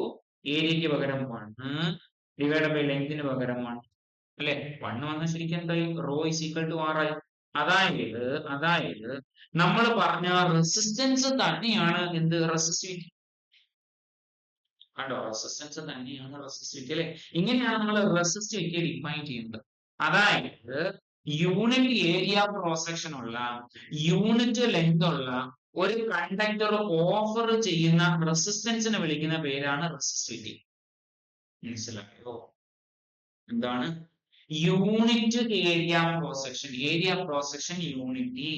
ഏരിയക്ക് പകരം 1 ഡിവൈഡ് ബൈ ലെങ്തിന് പകരം 1 അല്ലെ. 1 വന്ന ശരിക്കും എന്തായി? Rho is equal to R ആയി. അതായത് നമ്മൾ പറഞ്ഞ റെസിസ്റ്റൻസ് തന്നെയാണ് എന്ത്? റെസിസ്റ്റിവിറ്റി. കണ്ടോ, റെസിസ്റ്റൻസ് തന്നെയാണ് റെസിസ്റ്റിവിറ്റി അല്ലെ. ഇങ്ങനെയാണ് നമ്മൾ റെസിസ്റ്റിവിറ്റി ഡിഫൈൻ ചെയ്യുന്നത്. അതായത് യൂണിറ്റ് ഏരിയ ക്രോസ് സെക്ഷൻ ഉള്ള, യൂണിറ്റ് ലെങ്ത് ഉള്ള ഒരു കണ്ടക്ടർ ഓഫർ ചെയ്യുന്ന റെസിസ്റ്റൻസിനെ വിളിക്കുന്ന പേരാണ് റെസിസ്റ്റിവിറ്റി. മനസ്സിലായോ? എന്താണ് unit area cross section? Area cross section unity,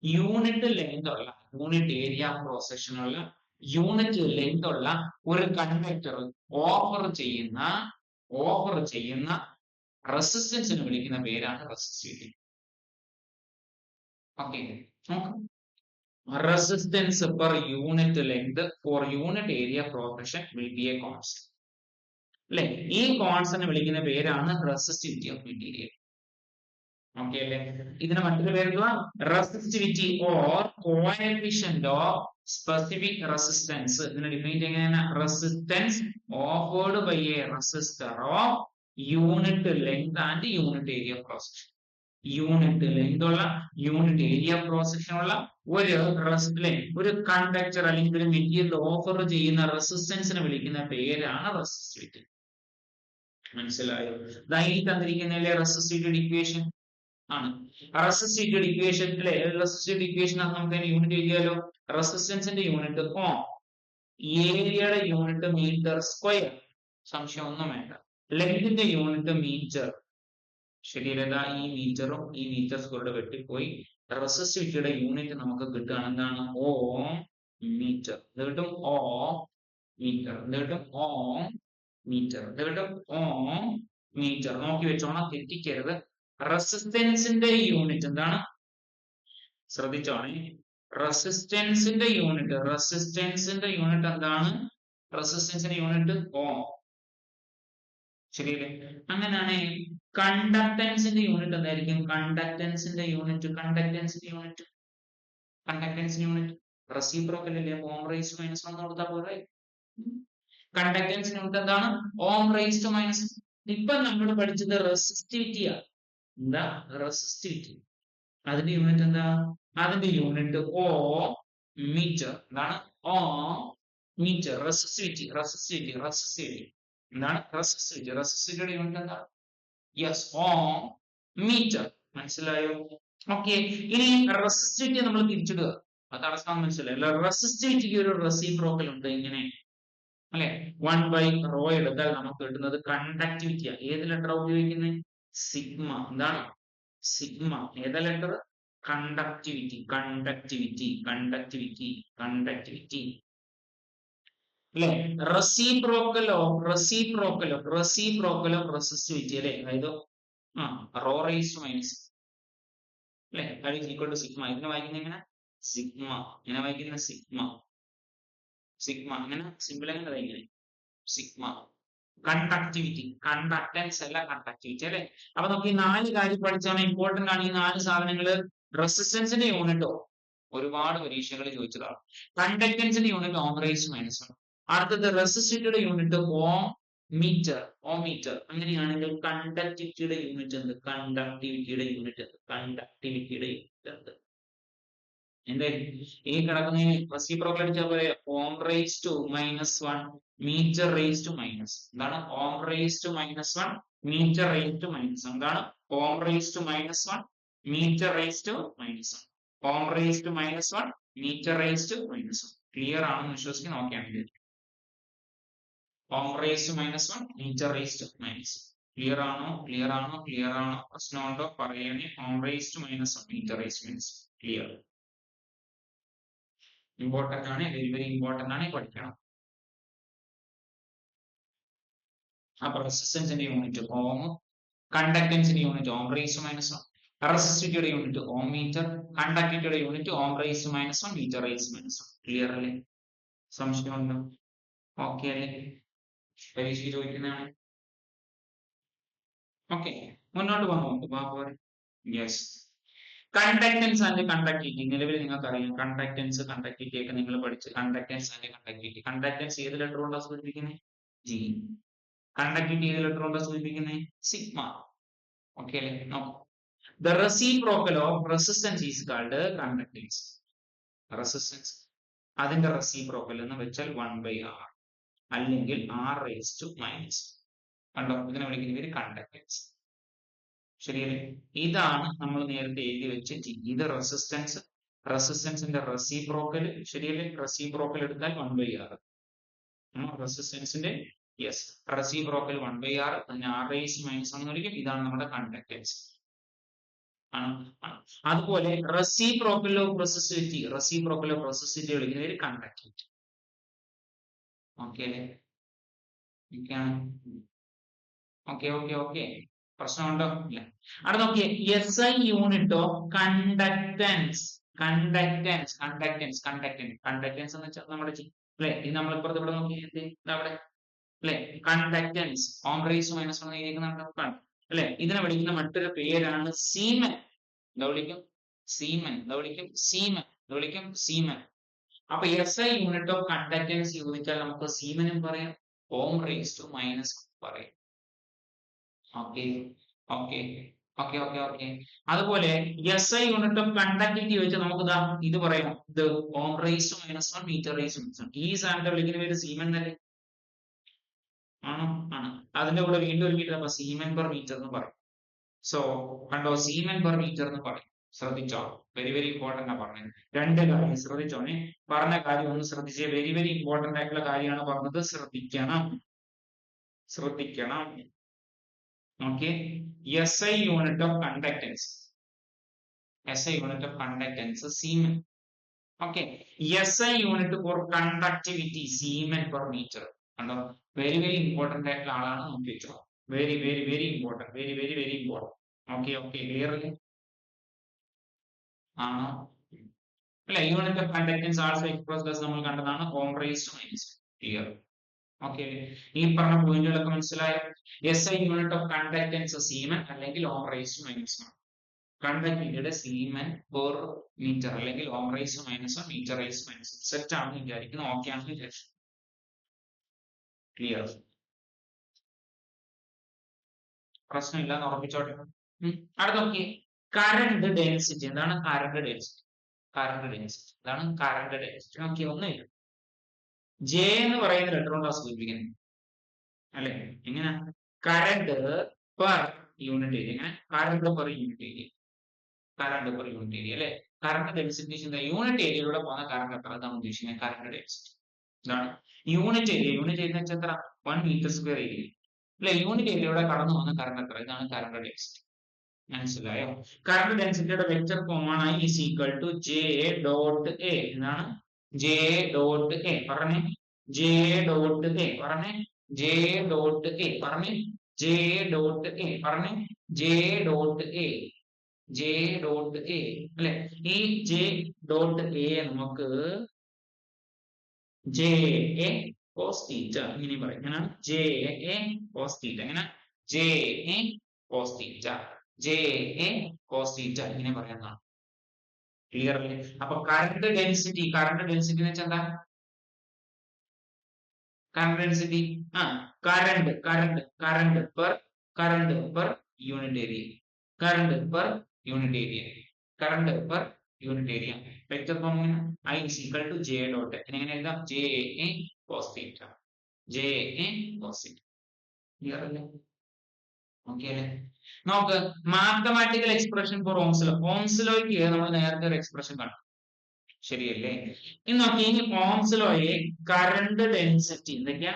unit length ഉള്ള, യൂണിറ്റ് ഏരിയ ക്രോസ് സെക്ഷൻ ഉള്ള, യൂണിറ്റ് ലെങ്ത് ഉള്ള ഒരു കണ്ടക്ടർ ഓഫർ ചെയ്യുന്ന റെസിസ്റ്റൻസിന് വിളിക്കുന്ന പേരാണ് resistivity. Okay, resistance per unit length for unit area cross section will be a constant അല്ലെ. ഈ കോൺസ്റ്റന്റ് വിളിക്കുന്ന പേരാണ് റെസിസ്റ്റിവിറ്റി ഓഫ് മെറ്റീരിയൽ. ഓക്കെ അല്ലെ. ഇതിന് മറ്റൊരു പേരെന്തുവാ? Resistivity or coefficient of specific resistance. ഇതിനെ ഡിഫൈൻ ചെയ്യുന്ന resistance offered by a resistor of unit length and unit area cross section. Unit length ഉള്ള, യൂണിറ്റ് ഏരിയ ക്രോസ് സെക്ഷൻ ഉള്ള ഒരു കണ്ടക്ടർ അല്ലെങ്കിൽ ഒരു മെറ്റീരിയൽ ഓഫർ ചെയ്യുന്ന റെസിസ്റ്റൻസിനെ വിളിക്കുന്ന പേരാണ് റെസിസ്റ്റിവിറ്റി. മനസ്സിലായോ? ഇതായി തന്നിരിക്കുന്നതിലെ റെസിസ്റ്റിവിറ്റി ഇക്വേഷൻ ആണ്. റെസിസ്റ്റിവിറ്റി ഇക്വേഷൻ അല്ലെ, റെസിസ്റ്റിവിറ്റി ഇക്വേഷൻ നമുക്ക് യൂണിറ്റ് എഴുതിയാലോ. റെസിസ്റ്റൻസിന്റെ യൂണിറ്റ് ഓം, ഏരിയയുടെ യൂണിറ്റ് മീറ്റർ സ്ക്വയർ, സംശയം ഒന്നും വേണ്ട. ലെങ്തിന്റെ യൂണിറ്റ് മീറ്റർ. ശരിയല്ല, ഈ മീറ്ററും ഈ മീറ്റർ സ്ക്വയറുടെ വെട്ടിപ്പോയി റെസിസ്റ്റിവിറ്റിയുടെ യൂണിറ്റ് നമുക്ക് കിട്ടുകയാണ്. എന്താണ്? ഓം മീറ്റർ. ഇത് കിട്ടും ഓം മീറ്റർ. ഇത് കിട്ടും ഓം മീറ്റർ. ഇത് കിട്ടും ഓം മീറ്റർ. നോക്കി വെച്ചോണം, തെറ്റിക്കരുത്. റെസിസ്റ്റൻസിന്റെ യൂണിറ്റ് എന്താണ്? ശ്രദ്ധിച്ചോണേ. റെസിസ്റ്റൻസിന്റെ യൂണിറ്റ് എന്താണ്? റെസിസ്റ്റൻസിന്റെ യൂണിറ്റ് ഓം. ശരിയല്ലേ? അങ്ങനെയാണ് കണ്ടക്ടൻസിന്റെ യൂണിറ്റ് എന്തായിരിക്കും? കണ്ടക്ടൻസിന്റെ യൂണിറ്റ് റെസിപ്രോക്കൽ അല്ലേ? ഓം റേസ് മൈനസ് 1 കൊടുത്താൽ പോരെ. കണ്ടക്ടൻസിന്റെ യൂണിറ്റ് എന്താണ്? Ohm raise to minus. ഇപ്പൊ നമ്മൾ പഠിച്ചത് റെസിസ്റ്റിവിറ്റിയാ. എന്താ റെസിസ്റ്റിവിറ്റി? അതിന്റെ യൂണിറ്റ് എന്താ? അതിന്റെ യൂണിറ്റ് ഓ മീറ്റർ. എന്താണ്? ഓ മീറ്റർ. റെസിസ്റ്റിവിറ്റി എന്താണ്? റെസിസ്റ്റിവിറ്റിയുടെ യൂണിറ്റ് എന്താ? യെസ്, ഓം മീറ്റർ. മനസ്സിലായോ? ഓക്കെ, ഇനി റെസിസ്റ്റിവിറ്റി നമ്മൾ തിരിച്ചിടുക. അത് അവസാനം മനസ്സിലായല്ലോ. റെസിസ്റ്റിവിറ്റിക്ക് ഒരു റെസിപ്രോക്കൽ ഉണ്ട്, ഇങ്ങനെ അല്ലെ. 1/ρ എടുത്താൽ നമുക്ക് കിട്ടുന്നത് കണ്ടക്ടിവിറ്റിയാ. ഏത് ലെറ്റർ ഉപയോഗിക്കുന്നത്? സിഗ്മ. എന്താണ്? സിഗ്മ. ഏതാ ലെറ്റർ? കണ്ടക്ടിവിറ്റി അല്ലെ. റെസിപ്രോക്കൽ ഓഫ് റെസിസ്റ്റിവിറ്റി അല്ലെ. അതായത് റോ റേസ് മൈനസ് അല്ലെ, ഈക്വൽ ടു സിഗ്മ. ഇതിനെ വായിക്കുന്ന എങ്ങനെ? സിഗ്മ. ഇങ്ങനെ വായിക്കുന്ന സിഗ്മ. അങ്ങനെ സിമ്പിൾ എങ്ങനെ വായിക്കുന്നത്? സിഗ്മ. കണ്ടക്ടൻസ് അല്ല കണ്ടക്ടിവിറ്റി അല്ലെ. അപ്പൊ നമുക്ക് ഈ 4 കാര്യം പഠിച്ചാണ്. ഇമ്പോർട്ടന്റ് ആണ് ഈ 4 സാധനങ്ങള്. റെസിസ്റ്റൻസിന്റെ യൂണിറ്റോ ഒരുപാട് പരീക്ഷകൾ ചോദിച്ചതാണ്. കണ്ടക്ടൻസിന്റെ യൂണിറ്റ് ഓം റേസ് മൈനസ് 1. അടുത്തത് റെസിസ്റ്റിവിറ്റിയുടെ യൂണിറ്റ് ഓം മീറ്റർ. അങ്ങനെയാണെങ്കിൽ കണ്ടക്ടിവിറ്റിയുടെ യൂണിറ്റ് എന്ത്? കണ്ടക്ടിവിറ്റിയുടെ യൂണിറ്റ് എന്ത്? ഈ കിടക്കുന്ന റെസിപ്രോക്കൽ അടിച്ചാൽ പോലെ ohm raise to minus 1 metre raise to minus. എന്താണ്? Ohm raise to minus 1 metre raise to minus. എന്താണ്? Ohm raise to minus 1 metre raise to minus 1. Ohm raise to minus 1 metre raise to minus 1. Clear ആണെന്ന് വിശ്വസിച്ച് നോക്കിയാണെങ്കിൽ ohm raise to minus 1 metre raise to minus. Clear ആണോ? പ്രശ്നമുണ്ടോ പറയണേ. Ohm raise to minus 1 metre raise to minus. Clear. Important ആണ്, very important ആണ്, പഠിക്കണം. അപ്പൊ റെസിസ്റ്റൻസിന്റെ യൂണിറ്റ് ഓം, കണ്ടക്ടൻസിന്റെ unit ohm raise to minus 1, റെസിസ്റ്റിവിറ്റിയുടെ യൂണിറ്റ് ഓം മീറ്റർ, കണ്ടക്ടിവിറ്റിയുടെ unit ohm raise to minus 1 metre raise to minus 1. Clear അല്ലേ? സംശയമുണ്ടോ? ഓക്കെ അല്ലേ? പരീക്ഷയ്ക്ക് ചോദിക്കുന്നതാണ്. ഓക്കെ, മുന്നോട്ട് പോകാം. Yes, conductance and conductivity. നിലവിൽ നിങ്ങൾക്ക് അറിയാം കണ്ടക്ടൻസ് കണ്ടക്ടിവിറ്റി ഒക്കെ നിങ്ങൾ പഠിച്ചു. Conductance and conductivity. കണ്ടക്ടൻസ് ഏത് ലെറ്റർ കൊണ്ടാണ് സൂചിപ്പിക്കുന്നത്? ജി. കണ്ടക്ടിവിറ്റി ഏത് ലെറ്റർ കൊണ്ടാണ് സൂചിപ്പിക്കുന്നത്? സിഗ്മ. ഓക്കെ അല്ലേ? നോക്കാം. The reciprocal of resistance is called conductance. Resistance അതിന്റെ reciprocal എന്ന് വെച്ചാൽ 1/r. അല്ലെങ്കിൽ ആർ റേസ് ടു മൈനസ്. കണ്ടോ, ഇതിനെ വിളിക്കുന്ന പേര് കണ്ടക്ടൻസ്. ശരിയല്ലേ? ഇതാണ് നമ്മൾ നേരത്തെ എഴുതി വെച്ച T. ഇത് റെസിസ്റ്റൻസ്, റെസിസ്റ്റൻസിന്റെ റെസിപ്രോക്കൽ. ശരിയല്ലേ? റെസിപ്രോക്കൽ എടുത്താൽ 1/r. റെസിസ്റ്റൻസിന്റെ യെസ് റെസിപ്രോക്കൽ 1/r, അതിന് ആർ റേസ് മൈനസ് എന്ന് വിളിക്കും. ഇതാണ് നമ്മുടെ കണ്ടക്ടൻസ്. അതുപോലെ reciprocal of resistivity, reciprocal of resistivity വിളിക്കുന്ന പേര് കണ്ടക്ടിവിറ്റി. ഓക്കെ അല്ലേ? ഓക്കെ ഓക്കെ ഓക്കെ, പ്രശ്നമുണ്ടോ? ഇല്ല. അവിടെ നോക്കിയേ, S I unit of conductance. Conductance conductance conductance conductance എന്ന് വെച്ചാൽ നമ്മുടെ അല്ലെ, ഇത് നമ്മളിപ്പുറത്ത് ഇവിടെ നോക്കിയേ അവിടെ അല്ലെ, കണ്ടക്ടൻസ് ഓം റേസ് മൈനസ് അല്ലെ. ഇതിനെ വിളിക്കുന്ന മറ്റൊരു പേരാണ് സീമൻ. എന്താ വിളിക്കും? സീമൻ. എന്താ വിളിക്കും? സീമൻ. എന്താ വിളിക്കും? സീമൻ. അപ്പൊ S I unit of conductance ചോദിച്ചാൽ നമുക്ക് സീമനും പറയാം, ഓം റേസ് ടു മൈനസ് പറയാം. Okay okay okay okay okay. അതുപോലെ S I unit of conductivity ചോദിച്ചാൽ നമുക്ക് ഇത് പറയാം, ഇത് ohm raise to minus 1 metre raise to minus 1. ഈ സാധനത്തെ വിളിക്കുന്ന പേര് സീമൻ തന്നെ ആണോ? ആണ്. അതിന്റെ കൂടെ വീണ്ടും ഒരു മീറ്റർ, അപ്പൊ സീമൻ പെർ മീറ്റർ എന്ന് പറയും. സോ കണ്ടോ, സീമൻ പെർ മീറ്റർ എന്ന് പറയും. ശ്രദ്ധിച്ചോ, വെരി വെരി ഇമ്പോർട്ടന്റ് ആ പറഞ്ഞത്. രണ്ട് കാര്യം ശ്രദ്ധിച്ചോനെ, പറഞ്ഞ കാര്യം ഒന്ന് ശ്രദ്ധിച്ചേ. വെരി വെരി ഇമ്പോർട്ടന്റ് ആയിട്ടുള്ള കാര്യമാണ് പറഞ്ഞത്, ശ്രദ്ധിക്കണം ശ്രദ്ധിക്കണം. Okay, S I unit of conductance, S I unit of conductance siemens. Okay, S I unit for conductivity siemens per metre. കണ്ടോ, വെരി വെരി ഇമ്പോർട്ടന്റ് ആയിട്ടുള്ള ആളാണ്, നോക്കി വെച്ചോ. Very very very important, very very very important. Okay okay, clear അല്ലേ? ആണോ? അല്ലെ, unit of conductance also expressed നമ്മൾ കണ്ടതാണ്, ohm raise to minus. Clear? Okay, ഈ പറഞ്ഞ പോയിന്റുകളൊക്കെ മനസ്സിലായോ? S I unit of conductance seamen അല്ലെങ്കിൽ ഓം റേസ് ടു മൈനസ് 1. കണ്ടക്ടിവിറ്റിയുടെ സീമൻ പെർ മീറ്റർ അല്ലെങ്കിൽ ohm raise to minus 1 metre raise to minus 1. Set ആണെന്ന് വിചാരിക്കുന്നു, ഓക്കെ ആണെന്ന് വിചാരിച്ചു. ക്ലിയർ? പ്രശ്നമില്ലെന്ന് ഉറപ്പിച്ചോട്ടെ. അടുത്ത നോക്കിയേ, കറണ്ട് ഡെൻസിറ്റി. എന്താണ് കറണ്ട് ഡെൻസിറ്റി? കറണ്ട് ഡെൻസിറ്റി എന്താണ്? കറണ്ട് ഡെൻസിറ്റി നോക്കിയേ, ഒന്നുമില്ല, ജെ എന്ന് പറയുന്ന ലെറ്റർ കൊണ്ടാണ് സൂചിപ്പിക്കുന്നത് അല്ലെ. എങ്ങനെ? Current per unit area. എങ്ങനെ? Current per unit area, current per unit area അല്ലെ. കറണ്ട് ഡെൻസിറ്റി യൂണിറ്റ് ഏരിയയിലൂടെ പോകുന്ന കറണ്ട് എത്ര, അതാണ് ഉദ്ദേശിക്കുന്നത് കറണ്ട് ഡെൻസിറ്റി. എന്താണ് യൂണിറ്റ് ഏരിയ? യൂണിറ്റ് ഏരിയ എന്ന് വെച്ചാൽ എത്ര? 1 മീറ്റർ സ്ക്വയർ ഏരിയ അല്ലെ. യൂണിറ്റ് ഏരിയയിലൂടെ കടന്നു പോകുന്ന കറണ്ട് എത്ര, ഇതാണ് കറണ്ട് ഡെൻസിറ്റി. മനസ്സിലായോ? കറണ്ട് ഡെൻസിറ്റിയുടെ വെക്റ്റർ ഫോം ആണ് I is equal to J dot A. എന്താണ്? J dot A പറഞ്ഞേ, J dot A പറഞ്ഞേ, J dot A പറഞ്ഞേ, J dot A പറഞ്ഞേ, J dot A, J dot A അല്ലെ. ഈ J dot A നമുക്ക് J A cos theta ഇങ്ങനെ പറയും. എങ്ങനെയാണ്? J A cos theta. എങ്ങനെ? J A cos theta, J A cos theta ഇങ്ങനെ പറയുന്നതാണ്. ക്ലിയർ അല്ലേ? അപ്പൊ കറണ്ട് ഡെൻസിറ്റി, കറണ്ട് ഡെൻസിറ്റി എന്ന് വെച്ചാൽ എന്താ? Current density current current current per unit area, current per unit area, current per unit area. Vector form I is equal to J dot. എങ്ങനെ എഴുതാം? J A cos theta, J A cos theta. Clear അല്ലേ? Okay അല്ലേ? നോക്ക്, mathematical expression for Ohm's law. Ohm's ലോയ്ക്ക് നമ്മൾ നേരത്തെ ഒരു expression കണ്ടു, ശരിയല്ലേ? ഇനി നോക്കി, ഇനി ഓംസ് ലോയെ കറണ്ട് ഡെൻസിറ്റി എന്തൊക്കെയാ?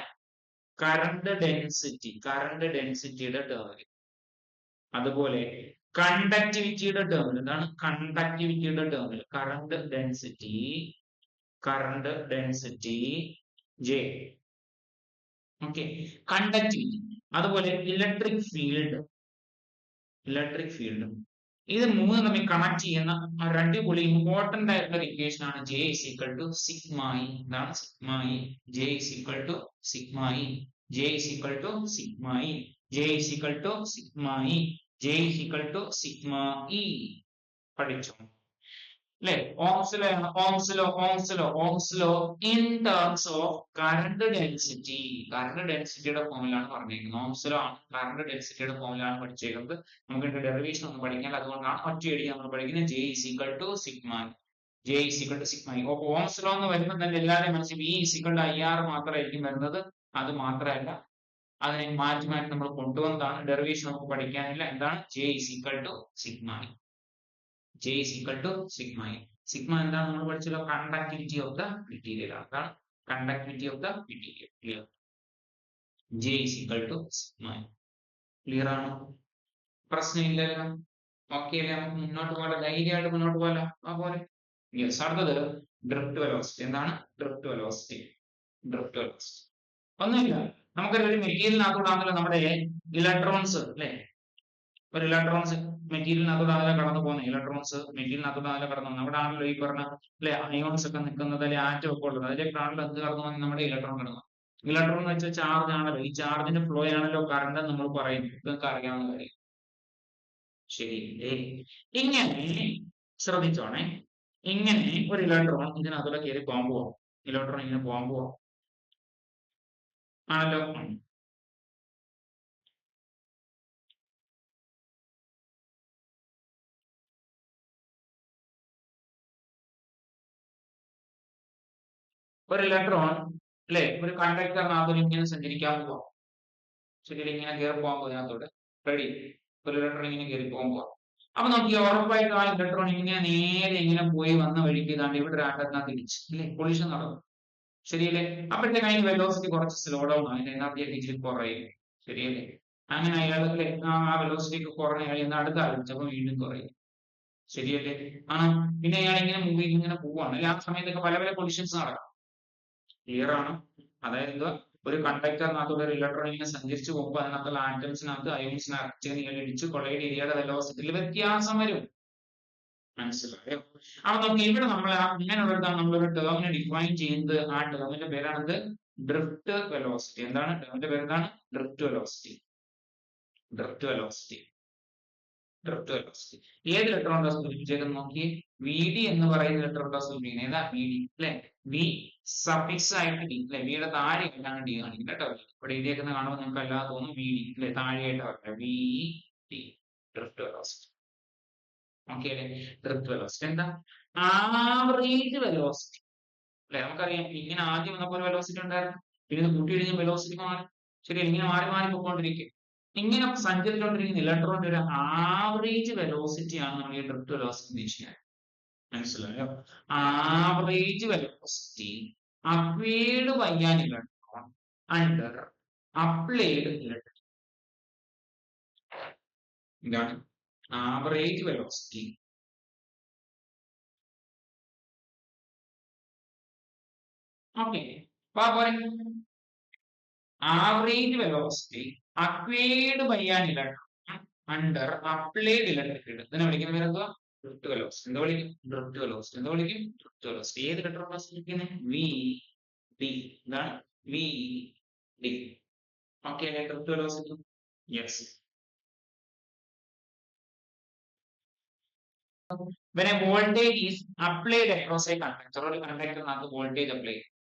കറണ്ട് ഡെൻസിറ്റി, കറണ്ട് ഡെൻസിറ്റിയുടെ ടേമിൽ, അതുപോലെ കണ്ടക്ടിവിറ്റിയുടെ ടേമിൽ. എന്താണ്? കണ്ടക്ടിവിറ്റിയുടെ ടേമിൽ current density, current density J. Okay, conductivity. അതുപോലെ ഇലക്ട്രിക് ഫീൽഡ്, ഇലക്ട്രിക് ഫീൽഡ്. ഇത് മൂന്ന് തമ്മിൽ കണക്ട് ചെയ്യുന്ന ഒരു അടിപൊളി ഇമ്പോർട്ടന്റ് ആയിട്ടുള്ള ഇക്വേഷൻ ആണ് J is equal to sigma E. എന്താണ്? sigma E. J is equal to sigma E, J is equal to sigma E, J is equal to sigma E, J is equal to sigma E. പഠിച്ചോ അല്ലെ? Ohm's law ആണ്, Ohm's law, Ohm's law, Ohm's law in terms of current density. Current ഡെൻസിറ്റിയുടെ ഫോമിലാണ് പറഞ്ഞിരിക്കുന്നത്. Ohm's law ആണ് current ഡെൻസിറ്റിയുടെ ഫോമിലാണ് പഠിച്ചേക്കുന്നത്. നമുക്ക് ഡെറിവേഷൻ ഒന്നും പഠിക്കാൻ, അതുകൊണ്ടാണ് ഒറ്റയടിക്ക് നമ്മൾ പഠിക്കുന്നത് J is equal to sigma, J is equal to sigma E. Ohm's law എന്ന് വരുമ്പോൾ തന്നെ എല്ലാവരുടെയും മനസ്സിൽ V is equal to IR മാത്രമായിരിക്കും വരുന്നത്. അത് മാത്രമല്ല അതിനെ മാറ്റി മാറ്റി നമ്മൾ കൊണ്ടുവന്നതാണ്. ഡെറിവേഷൻ നമുക്ക് പഠിക്കാനില്ല. എന്താണ് J is equal to sigma e. J is equal to sigma e. Sigma എന്താണ് നമ്മൾ പഠിച്ചല്ലോ? Conductivity of the material. അതാണ് conductivity of the material. Clear? J is equal to sigma e. Clear ആണോ? പ്രശ്നമില്ലല്ലോ. ഓക്കെ അല്ലേ? നമുക്ക് മുന്നോട്ട് പോലെ ധൈര്യമായിട്ട് മുന്നോട്ട് പോലെ പോലെ. യെസ്. അടുത്തത് ഡ്രിഫ്റ്റ് വെലോസിറ്റി. എന്താണ് ഡ്രിഫ്റ്റ് വെലോസിറ്റി? ഡ്രിഫ്റ്റ് വെലോസിറ്റി ഒന്നുമില്ല, നമുക്കൊരു മെറ്റീരിയലിനകത്തോടാണല്ലോ നമ്മുടെ ഇലക്ട്രോൺസ് അല്ലെ, ഒരു ഇലക്ട്രോൺസ് മെറ്റീരിയലിനകത്തോടാണല്ലോ കടന്നു പോകുന്നത്. ഇലക്ട്രോൺസ് മെറ്റീരിയലിനകത്തോടാണല്ലോ കടന്നു പോകുന്നത്. അവിടെ ആണല്ലോ ഈ പറഞ്ഞ അല്ലെ അയോൺസ് ഒക്കെ നിൽക്കുന്നത്, അല്ലെ ആറ്റം ഒക്കെ ഉള്ളത്. അതിലേക്കാണല്ലോ എന്ത് കടന്നു പോകുന്നത്? നമ്മുടെ ഇലക്ട്രോൺ കടന്നു. ഇലക്ട്രോൺ എന്ന് വെച്ചാൽ ചാർജ് ആണല്ലോ. ഈ ചാർജിന്റെ ഫ്ലോ ആണല്ലോ കറണ്ട് നമ്മൾ പറയുന്നത്. ഇതൊക്കെ അറിയാവുന്ന കാര്യം. ശരിയല്ലേ? ഇങ്ങനെ ശ്രദ്ധിച്ചോണേ, ഇങ്ങനെ ഒരു ഇലക്ട്രോൺ ഇതിനകത്തൂടെ കയറി പോകാൻ പോവാം. ഇലക്ട്രോൺ ഇങ്ങനെ പോകാൻ പോവാം ആണല്ലോ. ഒരു ഇലക്ട്രോൺ അല്ലെ ഒരു കണ്ടക്ടറിനകത്ത് ഇങ്ങനെ സഞ്ചരിക്കാൻ പോവാം. ശരിയല്ലേ? ഇങ്ങനെ കയറി പോകാൻ പോകും ഇതിനകത്തോട്. റെഡി? ഒരു ഇലക്ട്രോൺ ഇങ്ങനെ കയറി പോകാൻ പോവാം. അപ്പൊ നമുക്ക് ഈ ഉറപ്പായിട്ട് ആ ഇലക്ട്രോൺ ഇങ്ങനെ നേരെ ഇങ്ങനെ പോയി വന്ന വഴിക്ക് ഇതാണ്ട് ഇവിടെ ഒരു ആറ്റത്തിനകത്ത് ഇടിച്ച് അല്ലെ കൊളിഷൻ നടക്കും. ശരിയല്ലേ? അപ്പോഴത്തേക്ക് അതിന് വെലോസിറ്റി കുറച്ച് സ്ലോ ഡൗൺ ആവും, അതിന്റെ എനർജി ഇച്ചിരി കുറയും. ശരിയല്ലേ? അങ്ങനെ അയാൾക്ക് ആ വെലോസിറ്റി ഒക്കെ കുറഞ്ഞ കഴിയുന്ന അടുത്ത ആലോചിച്ചപ്പോ വീണ്ടും കുറയും. ശരിയല്ലേ? ആണ്. പിന്നെ അയാൾ ഇങ്ങനെ മൂവ് ചെയ്ത് ഇങ്ങനെ പോവാണ് അല്ലെ. ആ സമയത്തൊക്കെ പല പല പൊസിഷൻസ് നടക്കാം. ക്ലിയർ ആണ്? അതായത് ഒരു കണ്ടക്ടറിനകത്തൂടെ ഒരു ഇലക്ട്രോൺ ഇങ്ങനെ സഞ്ചരിച്ചു പോകുമ്പോൾ അതിനകത്തുള്ള ആറ്റംസിനകത്ത് അയോൺസിനകത്ത് ചേർന്ന് ഇടിച്ച് കൊളൈഡ് ചെയ്ത വെലോസിറ്റിയിൽ വ്യത്യാസം വരും. മനസ്സിലായോ? അപ്പൊ നമുക്ക് ഇവിടെ നമ്മൾ ഇങ്ങനെയുള്ളതാണ് നമ്മളൊരു ടേമിനെ ഡിഫൈൻ ചെയ്യുന്നത്. ആ ടേമിന്റെ പേരാണിത് ഡ്രിഫ്റ്റ് വെലോസിറ്റി. എന്താണ് ടേമിന്റെ പേര്? എന്താണ്? Drift velocity. Drift velocity. Drift velocity ഏത് ഇലക്ട്രോണിന്റെ സൂചിപ്പിച്ചേക്കുന്നത് നോക്കി. വി ഡി എന്ന് പറയുന്ന ഇലക്ട്രോണിന്റെ സൂചിപ്പിക്കുന്നത് ഏതാ? വി ഡി അല്ലെ. വി സഫിക്സ് ആയിട്ട് ഡി അല്ലെ. വിയുടെ താഴെയായിട്ടാണ് ഡി കാണിക്കുന്നത് കേട്ടോ. ഇവിടെ എഴുതിയേക്കുന്ന കാണുമ്പോൾ നിങ്ങൾക്ക് അല്ലാതെ തോന്നും വി ഡി അല്ലെ, താഴെയായിട്ട് പറയാം. V D drift velocity. Okay അല്ലെ? ഡ്രിഫ്റ്റ് വെലോസിറ്റി എന്താ? ആവറേജ് വെലോസിറ്റി അല്ലെ. നമുക്കറിയാം ഇങ്ങനെ ആദ്യം വന്നപ്പോൾ ഒരു വെലോസിറ്റി ഉണ്ടായിരുന്നു, പിന്നെ കൂട്ടി കഴിഞ്ഞ വെലോസിറ്റി മാറി. ശരി, ഇങ്ങനെ മാറി മാറി പോയിക്കൊണ്ടിരിക്കും. ഇങ്ങനെ സഞ്ചരിച്ചുകൊണ്ടിരിക്കുന്ന ഇലക്ട്രോണിന്റെ ഒരു ആവറേജ് വെലോസിറ്റി ആണ് നമ്മൾ ഈ ഡ്രിഫ്റ്റ് വെലോസിറ്റി ഉദ്ദേശിക്കുന്നത്. മനസ്സിലായോ? Average velocity acquired by an electron under applied electric. എന്താണ് average velocity? Okay, average velocity acquired by an electron under applied electric field. ഇതിനെ വിളിക്കുന്ന പേരെന്തുവാ? Drift velocity. എന്താ വിളിക്കും? Drift velocity. എന്താ വിളിക്കും? Drift velocity. ഏത് ഇലക്ട്രോണാണ് സൂചിപ്പിക്കുന്നത്? V D. എന്താണ്? V D. ഓക്കെ അല്ലേ? Drift velocity. Yes. When a voltage is applied across a conductor, ഒരു കണ്ടക്ടറിനകത്ത് വോൾട്ടേജ് അപ്ലൈ ചെയ്യും.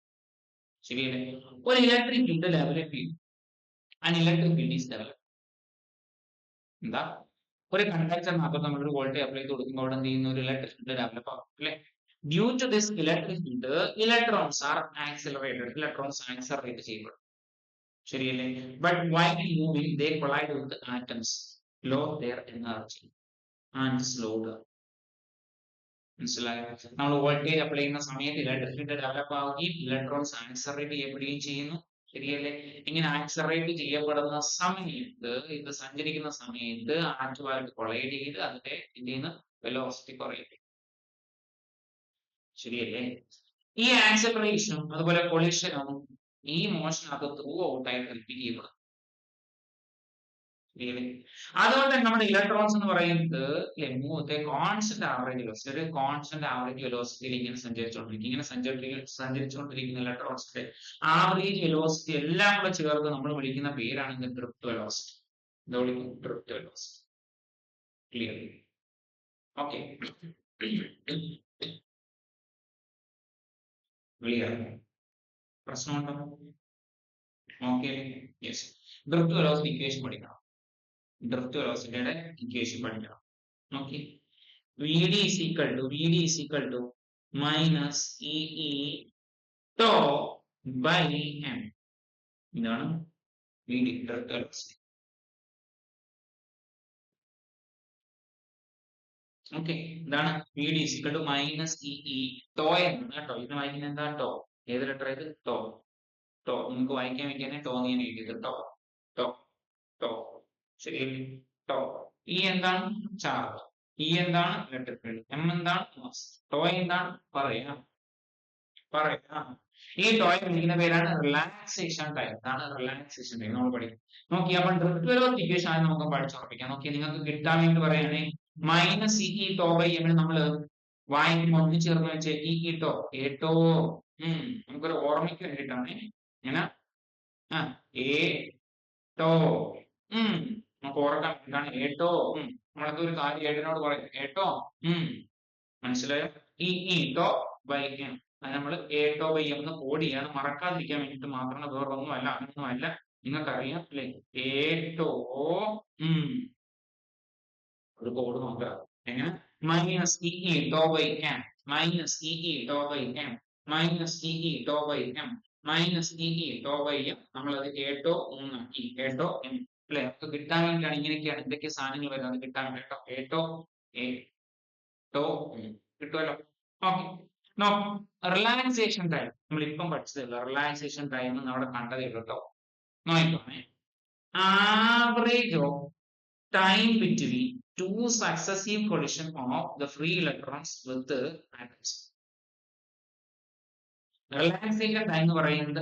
ശരിയല്ലേ? ഒരു ഇലക്ട്രിക് ഫീൽഡ് ഡെവലപ്പ് ചെയ്യും. an electric field is developed. എന്താ? ഒരു കണ്ടക്ടറിനകത്ത് നമ്മൾ ഒരു വോൾട്ടേജ് അപ്ലൈ ചെയ്ത് കൊടുക്കുമ്പോൾ അവിടെ എന്ത് ചെയ്യുന്ന ഒരു ഇലക്ട്രിക് ഫീൽഡ് ഡെവലപ്പ് ആവും അല്ലെ. Due to this electric field electrons are accelerated. Electrons accelerate ചെയ്യപ്പെടും. ശരിയല്ലേ? But while moving they collide with atoms, lose their energy and slow down. മനസ്സിലായോ? നമ്മൾ വോൾട്ടേജ് അപ്ലൈ ചെയ്യുന്ന സമയത്ത് ഇലക്ട്രിക് ഫീൽഡ് ഡെവലപ്പ് ആവുകയും electrons accelerate ചെയ്യപ്പെടുകയും ചെയ്യുന്നു. ശരിയല്ലേ? ഇങ്ങനെ ആക്സിലറേറ്റ് ചെയ്യപ്പെടുന്ന സമയത്ത്, ഇത് സഞ്ചരിക്കുന്ന സമയത്ത് ആറ്റുമായിട്ട് കൊളൈഡ് ചെയ്ത് അതിന്റെ ഇതിന് വെലോസിറ്റി കുറയും. ശരിയല്ലേ? ഈ ആക്സിലറേഷനും അതുപോലെ കൊളിഷനും ഈ മോഷനകത്ത് ത്രൂ ഔട്ട് ആയിട്ട് റിപ്പീറ്റ് ചെയ്യപ്പെടും. അതുകൊണ്ട് തന്നെ നമ്മുടെ ഇലക്ട്രോൺസ് എന്ന് പറയുന്നത് കോൺസ്റ്റന്റ് ആവറേജ് വെലോസിറ്റി, ഒരു കോൺസ്റ്റന്റ് ആവറേജ് വെലോസിറ്റിയിൽ ഇങ്ങനെ സഞ്ചരിച്ചുകൊണ്ടിരിക്കും. ഇങ്ങനെ സഞ്ചരിച്ചുകൊണ്ടിരിക്കുന്ന ഇലക്ട്രോൺസിന്റെ ആവറേജ് വെലോസിറ്റി എല്ലാം കൂടെ ചേർത്ത് നമ്മൾ വിളിക്കുന്ന പേരാണ് ഡ്രിഫ്റ്റ് വെലോസിറ്റി. എന്താ വിളിക്കും? Drift velocity. Clear? Okay, clear? പ്രശ്നമുണ്ടോ? Okay, yes. Drift velocity equation പഠിക്കണം. ഡ്രിഫ്റ്റ് വെലോസിറ്റിയുടെ ഇക്വേഷൻ പഠിക്കണം. ഓക്കെ, VD is equal to minus EE tau by M. ഇതാണ് v D, drift velocity. Okay, ഇതാണ് v d equal to minus e E tau എന്നാണ് കേട്ടോ. ഇതിന് വായിക്കുന്നത് എന്താ? ടോ. ഏത് ലെറ്റർ ഇത്? ടോ. ടോ നിങ്ങൾക്ക് വായിക്കാൻ വേണ്ടിയാണ് ടോ എന്ന് ഞാൻ എഴുതിയത്. Tau tau tau. ശരി, ടോ. ഇ എന്താണ്? ചാർജ്. ഇ എന്താണ്? Electric field. എം എന്താണ്? മാസ്. ടോ എന്താണ്? പറയാം പറയാം. ഈ ടോയെ വിളിക്കുന്ന പേരാണ് റിലാക്സേഷൻ ടൈം. ഇതാണ് റിലാക്സേഷൻ ടൈം നമ്മൾ പഠിക്കും. നോക്കി, അപ്പൊ ഡ്രിഫ്റ്റ് വെലോസിറ്റി ഇക്വേഷൻ ആണ് നമുക്ക് പഠിച്ചുറപ്പിക്കാം. നോക്കി, നിങ്ങൾക്ക് കിട്ടാൻ വേണ്ടി പറയുകയാണെങ്കിൽ minus e tau by m നമ്മൾ വായിക്കുമ്പോൾ ഒന്ന് ചേർന്ന് വെച്ച് ഇ ടോ എ ടോ. നമുക്കൊരു ഓർമ്മയ്ക്ക് വേണ്ടിയിട്ടാണ് ഇങ്ങനെ എ ടോ. നമുക്ക് ഓർക്കാൻ വേണ്ടിയിട്ടാണ് എ ടോ. നമ്മളൊക്കെ ഒരു കാര്യം ഏട്ടനോട് പറയും ഏട്ടോ. മനസ്സിലായോ? E tau by m. അത് നമ്മൾ എ ടോ ബൈ എം എന്ന് കോഡ് ചെയ്യാണ്, മറക്കാതിരിക്കാൻ വേണ്ടിയിട്ട് മാത്രമാണ്, വേറൊന്നും അല്ല, അങ്ങനൊന്നും അല്ല. നിങ്ങൾക്കറിയാം അല്ലെ? എ ടോ ഒരു കോഡ് നോക്കാം. എങ്ങനെ? Minus e tau by m, minus e tau by m, minus e tau by m, minus e tau by m. നമ്മളത് എ ടോ ആക്കി. എ ടോ എം അല്ലെ? നമുക്ക് കിട്ടാൻ വേണ്ടിയിട്ടാണ് ഇങ്ങനെയൊക്കെയാണ് എന്തൊക്കെ സാധനങ്ങൾ വരുന്നത് കിട്ടാൻ വേണ്ടി കേട്ടോ. എ ടോ എ ടോ കിട്ടുമല്ലോ. ഓക്കെ, നോ റിലാക്സേഷൻ ടൈം നമ്മൾ ഇപ്പം പഠിച്ചതല്ല. റിലാക്സേഷൻ ടൈം നമ്മുടെ കണ്ടതേ ഉള്ളൂ കേട്ടോ. നോക്കിക്കോണേ, average of time between two successive collision of the free electrons with the atoms. Relaxation time എന്ന് പറയുന്നത്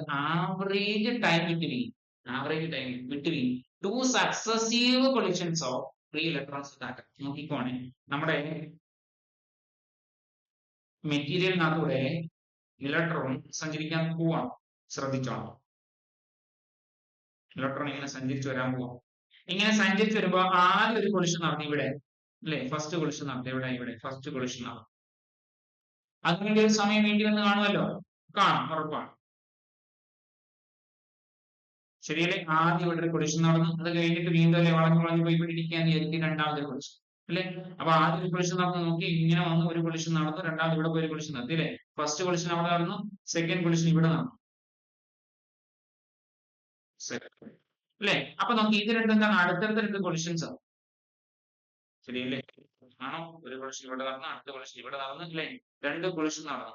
average time between two successive collisions of free electrons with atoms. നോക്കിക്കോണേ, നമ്മുടെ മെറ്റീരിയലിനകത്തൂടെ ഇലക്ട്രോൺ സഞ്ചരിക്കാൻ പോവാണ്. ശ്രദ്ധിച്ചോണം, ഇലക്ട്രോൺ ഇങ്ങനെ സഞ്ചരിച്ചു വരാൻ പോവാം. ഇങ്ങനെ സഞ്ചരിച്ച് വരുമ്പോ ആദ്യം ഒരു കൊളിഷൻ നടന്നു ഇവിടെ അല്ലെ? ഫസ്റ്റ് കൊളിഷൻ നടന്നു ഇവിടെ ഫസ്റ്റ് കൊളിഷൻ നടന്നു. അതിനുവേണ്ടി ഒരു സമയം വേണ്ടി വന്ന് കാണുമല്ലോ. കാണും, ഉറപ്പാണ്. ശരിയല്ലേ? ആദ്യം ഇവിടെ ഒരു കൊളിഷൻ നടന്നു, അത് കഴിഞ്ഞിട്ട് വീണ്ടും അല്ലെ വളഞ്ഞു പോയിക്കൊണ്ടിരിക്കുകയാണ് വിചാരിക്കും രണ്ടാമതൊരു കൊളിഷൻ അല്ലെ? അപ്പൊ ആദ്യം ഒരു കൊളിഷൻ നടന്നു, നോക്കി ഇങ്ങനെ വന്നു, ഒരു കൊളിഷൻ നടന്നു, രണ്ടാമത് ഇവിടെ പോയി ഒരു കൊളിഷൻ നടത്തി അല്ലെ? ഫസ്റ്റ് കൊളിഷൻ അവിടെ നടന്നു, സെക്കൻഡ് കൊളിഷൻ ഇവിടെ നടന്നു അല്ലെ? അപ്പൊ നമുക്ക് ഇത് രണ്ടും എന്താണ്? അടുത്തടുത്ത രണ്ട് കൊളിഷൻസ് ആണ്. ശരിയല്ലേ? ആണോ? ഒരു കൊളിഷൻ ഇവിടെ നടന്നു, അടുത്ത കൊളിഷൻ ഇവിടെ നടന്നു അല്ലെ? രണ്ട് കൊളിഷൻ നടന്നു,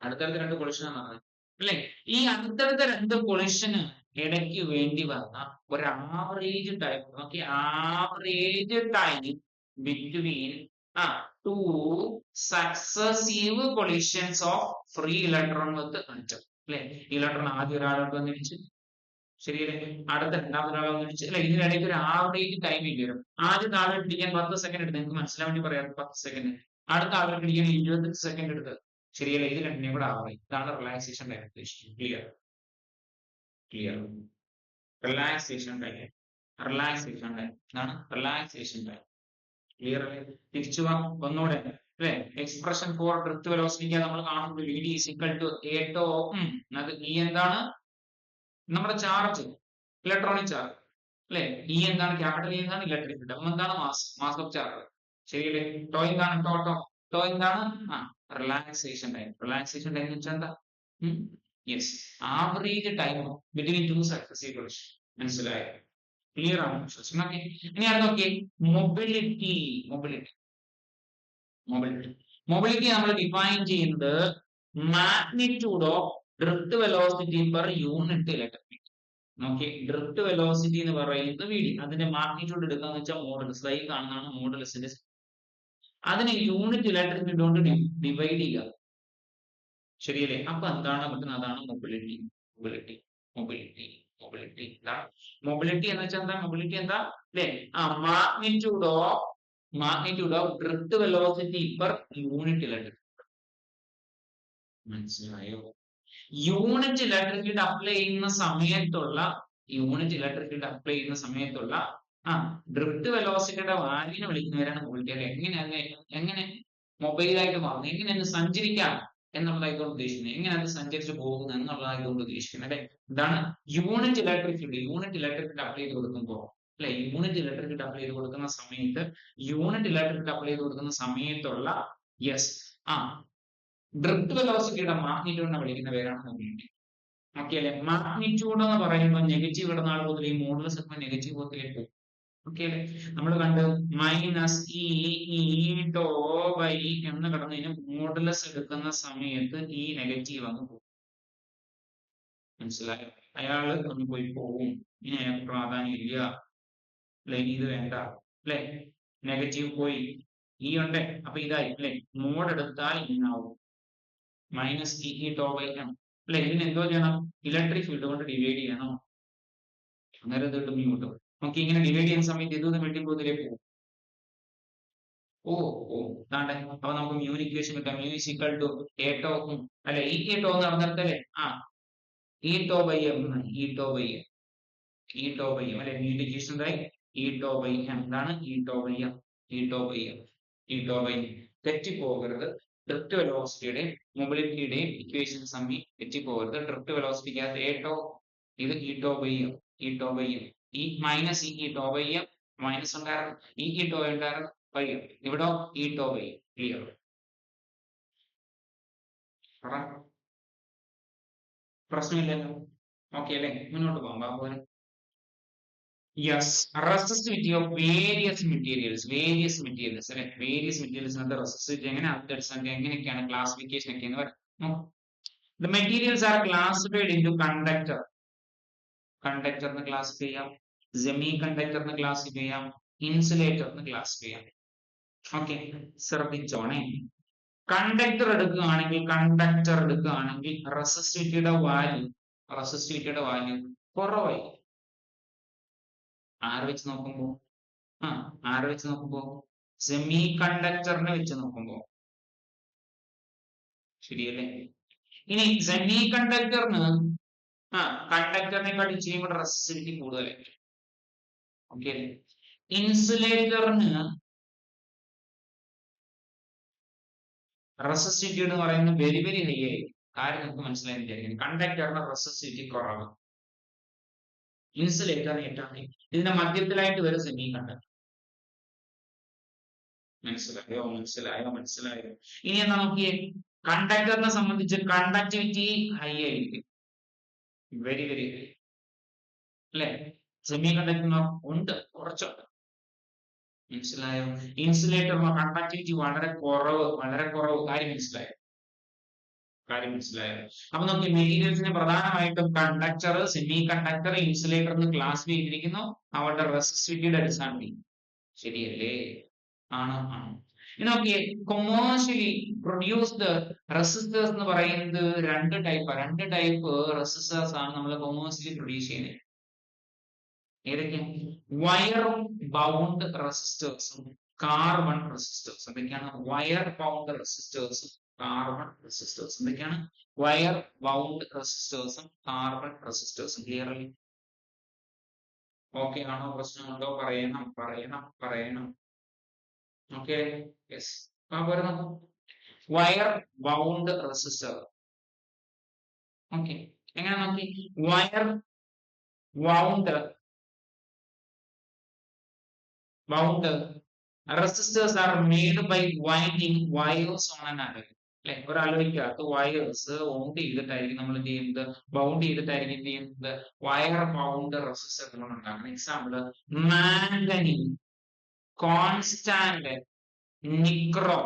അടുത്തടുത്ത രണ്ട് കൊളിഷൻ നടന്നു അല്ലെ? ഈ അടുത്തടുത്ത രണ്ട് കൊളിഷന് ഇടയ്ക്ക് വേണ്ടി വന്ന ഒരു ആവറേജ് ടൈം നോക്കി. Average time between two successive collisions of free electron with atom അല്ലെ? ഇലക്ട്രോൺ ആദ്യം ഒരാളോട് വന്നിരിച്ചു, ശരിയല്ലേ? അടുത്ത രണ്ടാമതൊരാളെ വന്നിരിച്ചു അല്ലെ? ഇതിനിടയ്ക്ക് ഒരു ആവറേജ് ടൈം ഇല്ല വരും. ആദ്യത്തെ ആളെ പിടിക്കാൻ 10 സെക്കൻഡ് എടുത്ത്, നിങ്ങൾക്ക് മനസ്സിലാൻ വേണ്ടി പറയാം 10 സെക്കൻഡ്. അടുത്ത ആളെ പിടിക്കാൻ 25 സെക്കൻഡ് എടുത്ത്, ശരിയല്ലേ? ഇത് രണ്ടിനെയും കൂടെ ആവറേജ്. ഇതാണ് relaxation time. Clear clear. Relaxation time, relaxation time ഇതാണ് റിലാക്സേഷൻ ടൈം. ക്ലിയർ അല്ലേ? തിരിച്ചു വാ ഒന്നുകൂടെ അല്ലെ? എക്സ്പ്രഷൻ ഫോർ ഡ്രിഫ്റ്റ് വെലോസിറ്റിക്ക് നമ്മൾ കാണുന്നത് v d is equal to A tau. അത് ഇ എന്താണ്? നമ്മുടെ ചാർജ്, ഇലക്ട്രോണിക് ചാർജ് അല്ലെ? ഇ എന്താണ്? ക്യാപിറ്റൽ ഇ എന്താണ്? Electric field. എം എന്താണ്? Mass of charge. ശരിയല്ലേ? ടോ എന്താണ്? ടോ എന്താണ്? Relaxation time. റിലാക്സേഷൻ ടൈം എന്ന് വെച്ചാൽ എന്താ? Yes, average time between two successive collision. മനസ്സിലായോ? ക്ലിയർ ആണ്? ഇനി അത് നോക്കിയേ, മൊബിലിറ്റി. മൊബിലിറ്റി നമ്മൾ ഡിഫൈൻ ചെയ്യുന്നത് magnitude of drift velocity per unit electric field. നോക്കി, ഡ്രിഫ്റ്റ് വെലോസിറ്റി എന്ന് പറയുന്നത് വി ഡി, അതിന്റെ മാഗ്നിറ്റ്യൂഡ് എടുക്കാന്ന് വെച്ചാൽ മോഡുലസ്. ഈ കാണുന്നതാണ് മോഡുലസിന്റെ. അതിനെ യൂണിറ്റ് ഇലക്ട്രിക് ഫീൽഡ് കൊണ്ട് ഡിവൈഡ് ചെയ്യുക, ശരിയല്ലേ? അപ്പൊ എന്താണ് കിട്ടുന്നത്? അതാണ് മൊബിലിറ്റി. മൊബിലിറ്റി എന്ന് വെച്ചാൽ എന്താ? മൊബിലിറ്റി എന്താ അല്ലെ? Magnitude of drift velocity per unit electric. മനസ്സിലായോ? യൂണിറ്റ് ഇലക്ട്രിക് ഫീൽഡ് അപ്ലൈ ചെയ്യുന്ന സമയത്തുള്ള ഡ്രിഫ്റ്റ് വെലോസിറ്റിയുടെ വാല്യൂനെ വിളിക്കുന്നവരാണ് മൊബിലിറ്റി. അല്ലെ? എങ്ങനെ മൊബൈലായിട്ട് മാറുന്നത്, എങ്ങനെ അത് സഞ്ചരിക്കാം എന്നുള്ളതായിക്കൊണ്ട് ഉദ്ദേശിക്കുന്നത്, എങ്ങനെ അത് സഞ്ചരിച്ചു പോകുന്നു എന്നുള്ളതായിക്കൊണ്ട് ഉദ്ദേശിക്കുന്നത് അല്ലെ? ഇതാണ് unit electric field. Unit electric field apply ചെയ്ത് കൊടുക്കുമ്പോൾ അല്ലെ? യൂണിറ്റ് ഇലക്ട്രിക് ഫീൽഡ് അപ്ലൈ ചെയ്ത് കൊടുക്കുന്ന സമയത്തുള്ള യെസ് ഡ്രിഫ്റ്റ് വെലോസിറ്റിയുടെ മാഗ്നിറ്റ്യൂഡിനെ വിളിക്കുന്ന പേരാണ് മൊബിലിറ്റി. ഓക്കെ അല്ലെ? മാഗ്നിറ്റ്യൂഡ് എന്ന് പറയുമ്പോൾ നെഗറ്റീവ് ഇടുന്ന ആൾ മുതൽ ഈ മോഡുലസ് ഒക്കെ നെഗറ്റീവ് പത്തിലേക്ക് പോകും. ഓക്കെ അല്ലെ? നമ്മൾ കണ്ട് മൈനസ് ഇ ടോ ബൈ എന്ന് കിടന്നതിന് മോഡുലസ് എടുക്കുന്ന സമയത്ത് ഈ നെഗറ്റീവ് അങ്ങ് പോകും. മനസ്സിലായോ? അയാള് ഒന്ന് പോയി പോകും. ഇനി അയാൾക്ക് പ്രാധാന്യം ഇല്ല അല്ലെ? ഇനി ഇത് വേണ്ട അല്ലെ? നെഗറ്റീവ് പോയി, ഈ ഉണ്ട്, അപ്പൊ ഇതായി അല്ലെ? മോഡ് എടുത്താൽ ഇങ്ങനാവും minus e tau by m അല്ലെ? ഇതിന് എന്തോ ചെയ്യണം? ഇലക്ട്രിക് ഫീൽഡ് കൊണ്ട് ഡിവൈഡ് ചെയ്യണം. അന്നേരം ഇത് കിട്ടും ഇങ്ങോട്ട്. നമുക്ക് ഇങ്ങനെ ഡിവൈഡ് ചെയ്യുന്ന സമയത്ത് ഇതൊന്ന് വെട്ടിപ്പോ ഇതിലേക്ക് പോകും. ഓ ഓ താണ്ടെ, അപ്പൊ നമുക്ക് മ്യൂ ഇക്വേഷൻ കിട്ടാം. Mu is equal to A tau അല്ലെ? ഈ ടോ എന്ന് പറഞ്ഞിടത്തല്ലേ ആ e tau by m, e tau by m, e tau by m അല്ലെ? മ്യൂ ഇക്വേഷൻ എന്തായി? E tau by m. എന്താണ് e tau by m? E tau by m, e tau by m. തെറ്റിപ്പോകരുത്. Drift വെലോസിറ്റിയുടെയും മൊബിലിറ്റിയുടെയും equations തമ്മിൽ തെറ്റിപ്പോകരുത്. Drift വെലോസിറ്റിക്കകത്ത് e tau, ഇത് e tau by m, e tau by m. ഈ minus e tau by m minus ഉണ്ടായിരുന്നു, e tau ഉണ്ടായിരുന്നു ബൈ എം. ഇവിടെ e tau by m. Clear? പ്രശ്നമില്ലല്ലോ. ഓക്കെ അല്ലെ? മുന്നോട്ട് പോകാം. Babu yes, resistivity of various materials, various materials അല്ലെ? Various മെറ്റീരിയൽസിന്റെ റെസിസ്റ്റിവിറ്റി എങ്ങനെ അടിസ്ഥാനം എങ്ങനെയൊക്കെയാണ് ക്ലാസിഫിക്കേഷൻ ഒക്കെ എന്ന് പറയാം. The materials are classified into conductor. Conductor എന്ന് ക്ലാസിഫൈ ചെയ്യാം, സെമി കണ്ടക്ടർ എന്ന് ക്ലാസിഫൈ ചെയ്യാം, ഇൻസുലേറ്റർ എന്ന് ക്ലാസിഫൈ ചെയ്യാം. ഓക്കെ, ശ്രദ്ധിച്ചോണേ. കണ്ടക്ടർ എടുക്കുകയാണെങ്കിൽ റെസിസ്റ്റിവിറ്റിയുടെ വാല്യൂ കുറവായി. ആരെ വെച്ച് നോക്കുമ്പോ? ആരെ വെച്ച് നോക്കുമ്പോ? സെമി കണ്ടക്ടറിനെ വെച്ച് നോക്കുമ്പോ. ശരിയല്ലേ? ഇനി സെമി കണ്ടക്ടറിന് കണ്ടക്ടറിനെക്കാൾ ഇച്ചിരി കൂടെ റെസിസ്റ്റിവിറ്റി കൂടുതലായിരിക്കും. ഓക്കെ അല്ലേ? ഇൻസുലേറ്ററിന് റെസിസ്റ്റിവിറ്റി എന്ന് പറയുന്നത് വെരി വെരി ഹൈ ആയിരിക്കും. കാര്യം നമുക്ക് മനസ്സിലായി വിചാരിക്കുന്നു. കണ്ടക്ടറിന് റെസിസ്റ്റിവിറ്റി കുറവ്, ഇൻസുലേറ്ററിന് ഏറ്റവും ഹൈ. ഇതിന്റെ മധ്യത്തിലായിട്ട് വരും സെമി കണ്ടക്ടർ. മനസ്സിലായോ? ഇനി എന്താ നോക്കിയേ, കണ്ടക്ടറിനെ സംബന്ധിച്ച് കണ്ടക്ടിവിറ്റി ഹൈ ആയിരിക്കും, വെരി വെരി ഹൈ അല്ലെ? സെമി കണ്ടക്ടറിനോ ഉണ്ട്, കുറച്ചുണ്ട്. മനസ്സിലായോ? ഇൻസുലേറ്ററിനോ കണ്ടക്ടിവിറ്റി വളരെ കുറവ്. കാര്യം മനസ്സിലായോ? അപ്പൊ നമുക്ക് മെറ്റീരിയൽസിനെ പ്രധാനമായിട്ടും കണ്ടക്ടർ, സെമി കണ്ടക്ടർ, ഇൻസുലേറ്റർ എന്ന് ക്ലാസ് ചെയ്തിരിക്കുന്നു അവരുടെ റെസിസ്റ്റിവിറ്റിയുടെ അടിസ്ഥാനത്തിൽ. ശരിയല്ലേ? ആണ്. ഇനി നോക്കിയേ, കൊമേഴ്ഷ്യലി പ്രൊഡ്യൂസ്ഡ് റെസിസ്റ്റേഴ്സ് എന്ന് പറയുന്നത് രണ്ട് ടൈപ്പ് റെസിസ്റ്റേഴ്സ് ആണ് നമ്മൾ കൊമേഴ്ഷ്യലി പ്രൊഡ്യൂസ് ചെയ്യുന്നത്. ഏതൊക്കെയാണ്? വയർ ബൗണ്ട് റെസിസ്റ്റേഴ്സും കാർബൺ റെസിസ്റ്റേഴ്സും. എന്തൊക്കെയാണ്? വയർ ബൗണ്ട് റെസിസ്റ്റേഴ്സും കാർബൺ റെസിസ്റ്റേഴ്സും. എന്തൊക്കെയാണ്? വയർ ബൗണ്ട് റെസിസ്റ്റേഴ്സും കാർബൺ റെസിസ്റ്റേഴ്സും. ക്ലിയർലി? ഓക്കെ ആണോ? പ്രശ്നമുണ്ടോ? പറയണം. Okay, yes. Wire bound resistor. Okay, എങ്ങനെ നോക്കി? Wire bound resistors are made by winding wires on an alloy. അല്ലെ? ഒരു അലോയ്ക്കകത്ത് വയേഴ്സ് വൗണ്ട് ചെയ്തിട്ടായിരിക്കും നമ്മൾ എന്ത് ചെയ്യുന്നത്? ബൗണ്ട് ചെയ്തിട്ടായിരിക്കും എന്ത് ചെയ്യുന്നത്? വയർ ബൗണ്ട് റെസിസ്റ്റർ നമ്മൾ ഉണ്ടാക്കുന്നത്. എക്സാമ്പിൾ, മാംഗനീൻ, കോൺസ്റ്റാന്റ്, നിക്രോ.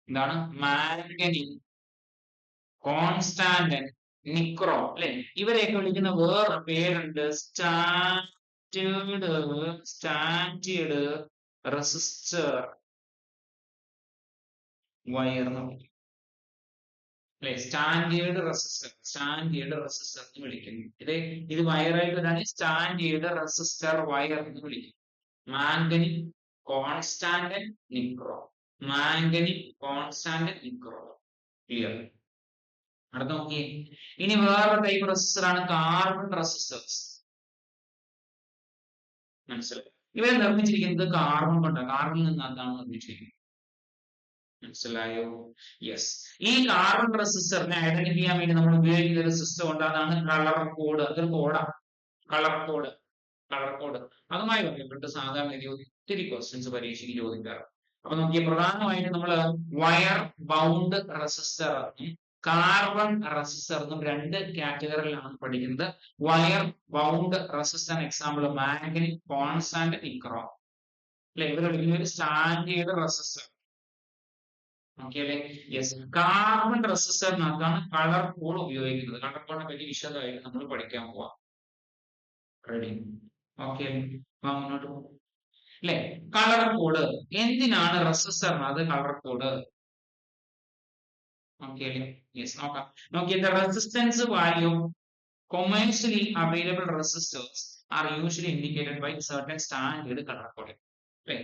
എന്താണ്? മാംഗനീൻ, കോൺസ്റ്റാന്റ്, നിക്രോ അല്ലെ? ഇവരെയൊക്കെ വിളിക്കുന്ന വേറെ പേരുണ്ട്, സ്റ്റാൻഡേർഡ് റെസിസ്റ്റർ വയർ എന്ന് വിളിക്കും അല്ലെ? സ്റ്റാൻഡേർഡ് റെസിസ്റ്റർ എന്ന് വിളിക്കുന്നു. ഇത് വയറായിട്ട് വരാണ് സ്റ്റാൻഡേർഡ് റെസിസ്റ്റർ വയർ എന്ന് വിളിക്കും. മാംഗനീൻ, കോൺസ്റ്റാന്റ്, നിക്രോ. ക്ലിയർ? അടുത്ത നോക്കിയേ, ഇനി വേറെ ടൈപ്പ് റെസിസ്റ്റർ ആണ് കാർബൺ റെസിസ്റ്റേഴ്സ്. മനസ്സിലായി? ഇവരെ നിർമ്മിച്ചിരിക്കുന്നത് കാർബൺ കൊണ്ടാണ്, കാർബണിൽ നിന്നാണ് നിർമ്മിച്ചിരിക്കുന്നത്. മനസ്സിലായോ? യെസ്. ഈ കാർബൺ റെസിസ്റ്ററിനെ ഐഡന്റിഫൈ ചെയ്യാൻ വേണ്ടി നമ്മൾ ഉപയോഗിക്കുന്ന ഒരു സിസ്റ്റം ഉണ്ട്, അതാണ് കളർ കോഡ്. അതൊരു കോഡാണ്, കളർ കോഡ്. അതുമായി ബന്ധപ്പെട്ട് സാധാരണ ഒത്തിരി ക്വസ്റ്റ്യൻസ് പരീക്ഷയ്ക്ക് ചോദിക്കാറ്. അപ്പൊ നോക്കിയ പ്രധാനമായിട്ട് നമ്മൾ wire bound resistor carbon resistor എന്നും രണ്ട് കാറ്റഗറിയിലാണ് പഠിക്കുന്നത്. Wire bound resistor example magnetic constant nichrome അല്ലെ, ഇവർ ഒരു സ്റ്റാൻഡേർഡ് റെസിസ്റ്റർ. ഓക്കെ അല്ലെ, യെസ്. കാർബൺ റെസിസ്റ്ററിനകത്താണ് കളർ കോഡ് ഉപയോഗിക്കുന്നത്. കളർ കോഡിനെ പറ്റി വിശദമായിട്ട് നമ്മൾ പഠിക്കാൻ പോവാം. റെഡി? ഓക്കെ, മുന്നോട്ട് പോകും അല്ലെ. കളർ കോഡ് എന്തിനാണ് റെസിസ്റ്ററിനകത്ത് കളർ കോഡ്? ഓക്കെ അല്ലെ, യെസ്. നോക്കാം. നോക്കിയ the resistance value commercially available resistors are usually indicated by certain standard color code അല്ലെ.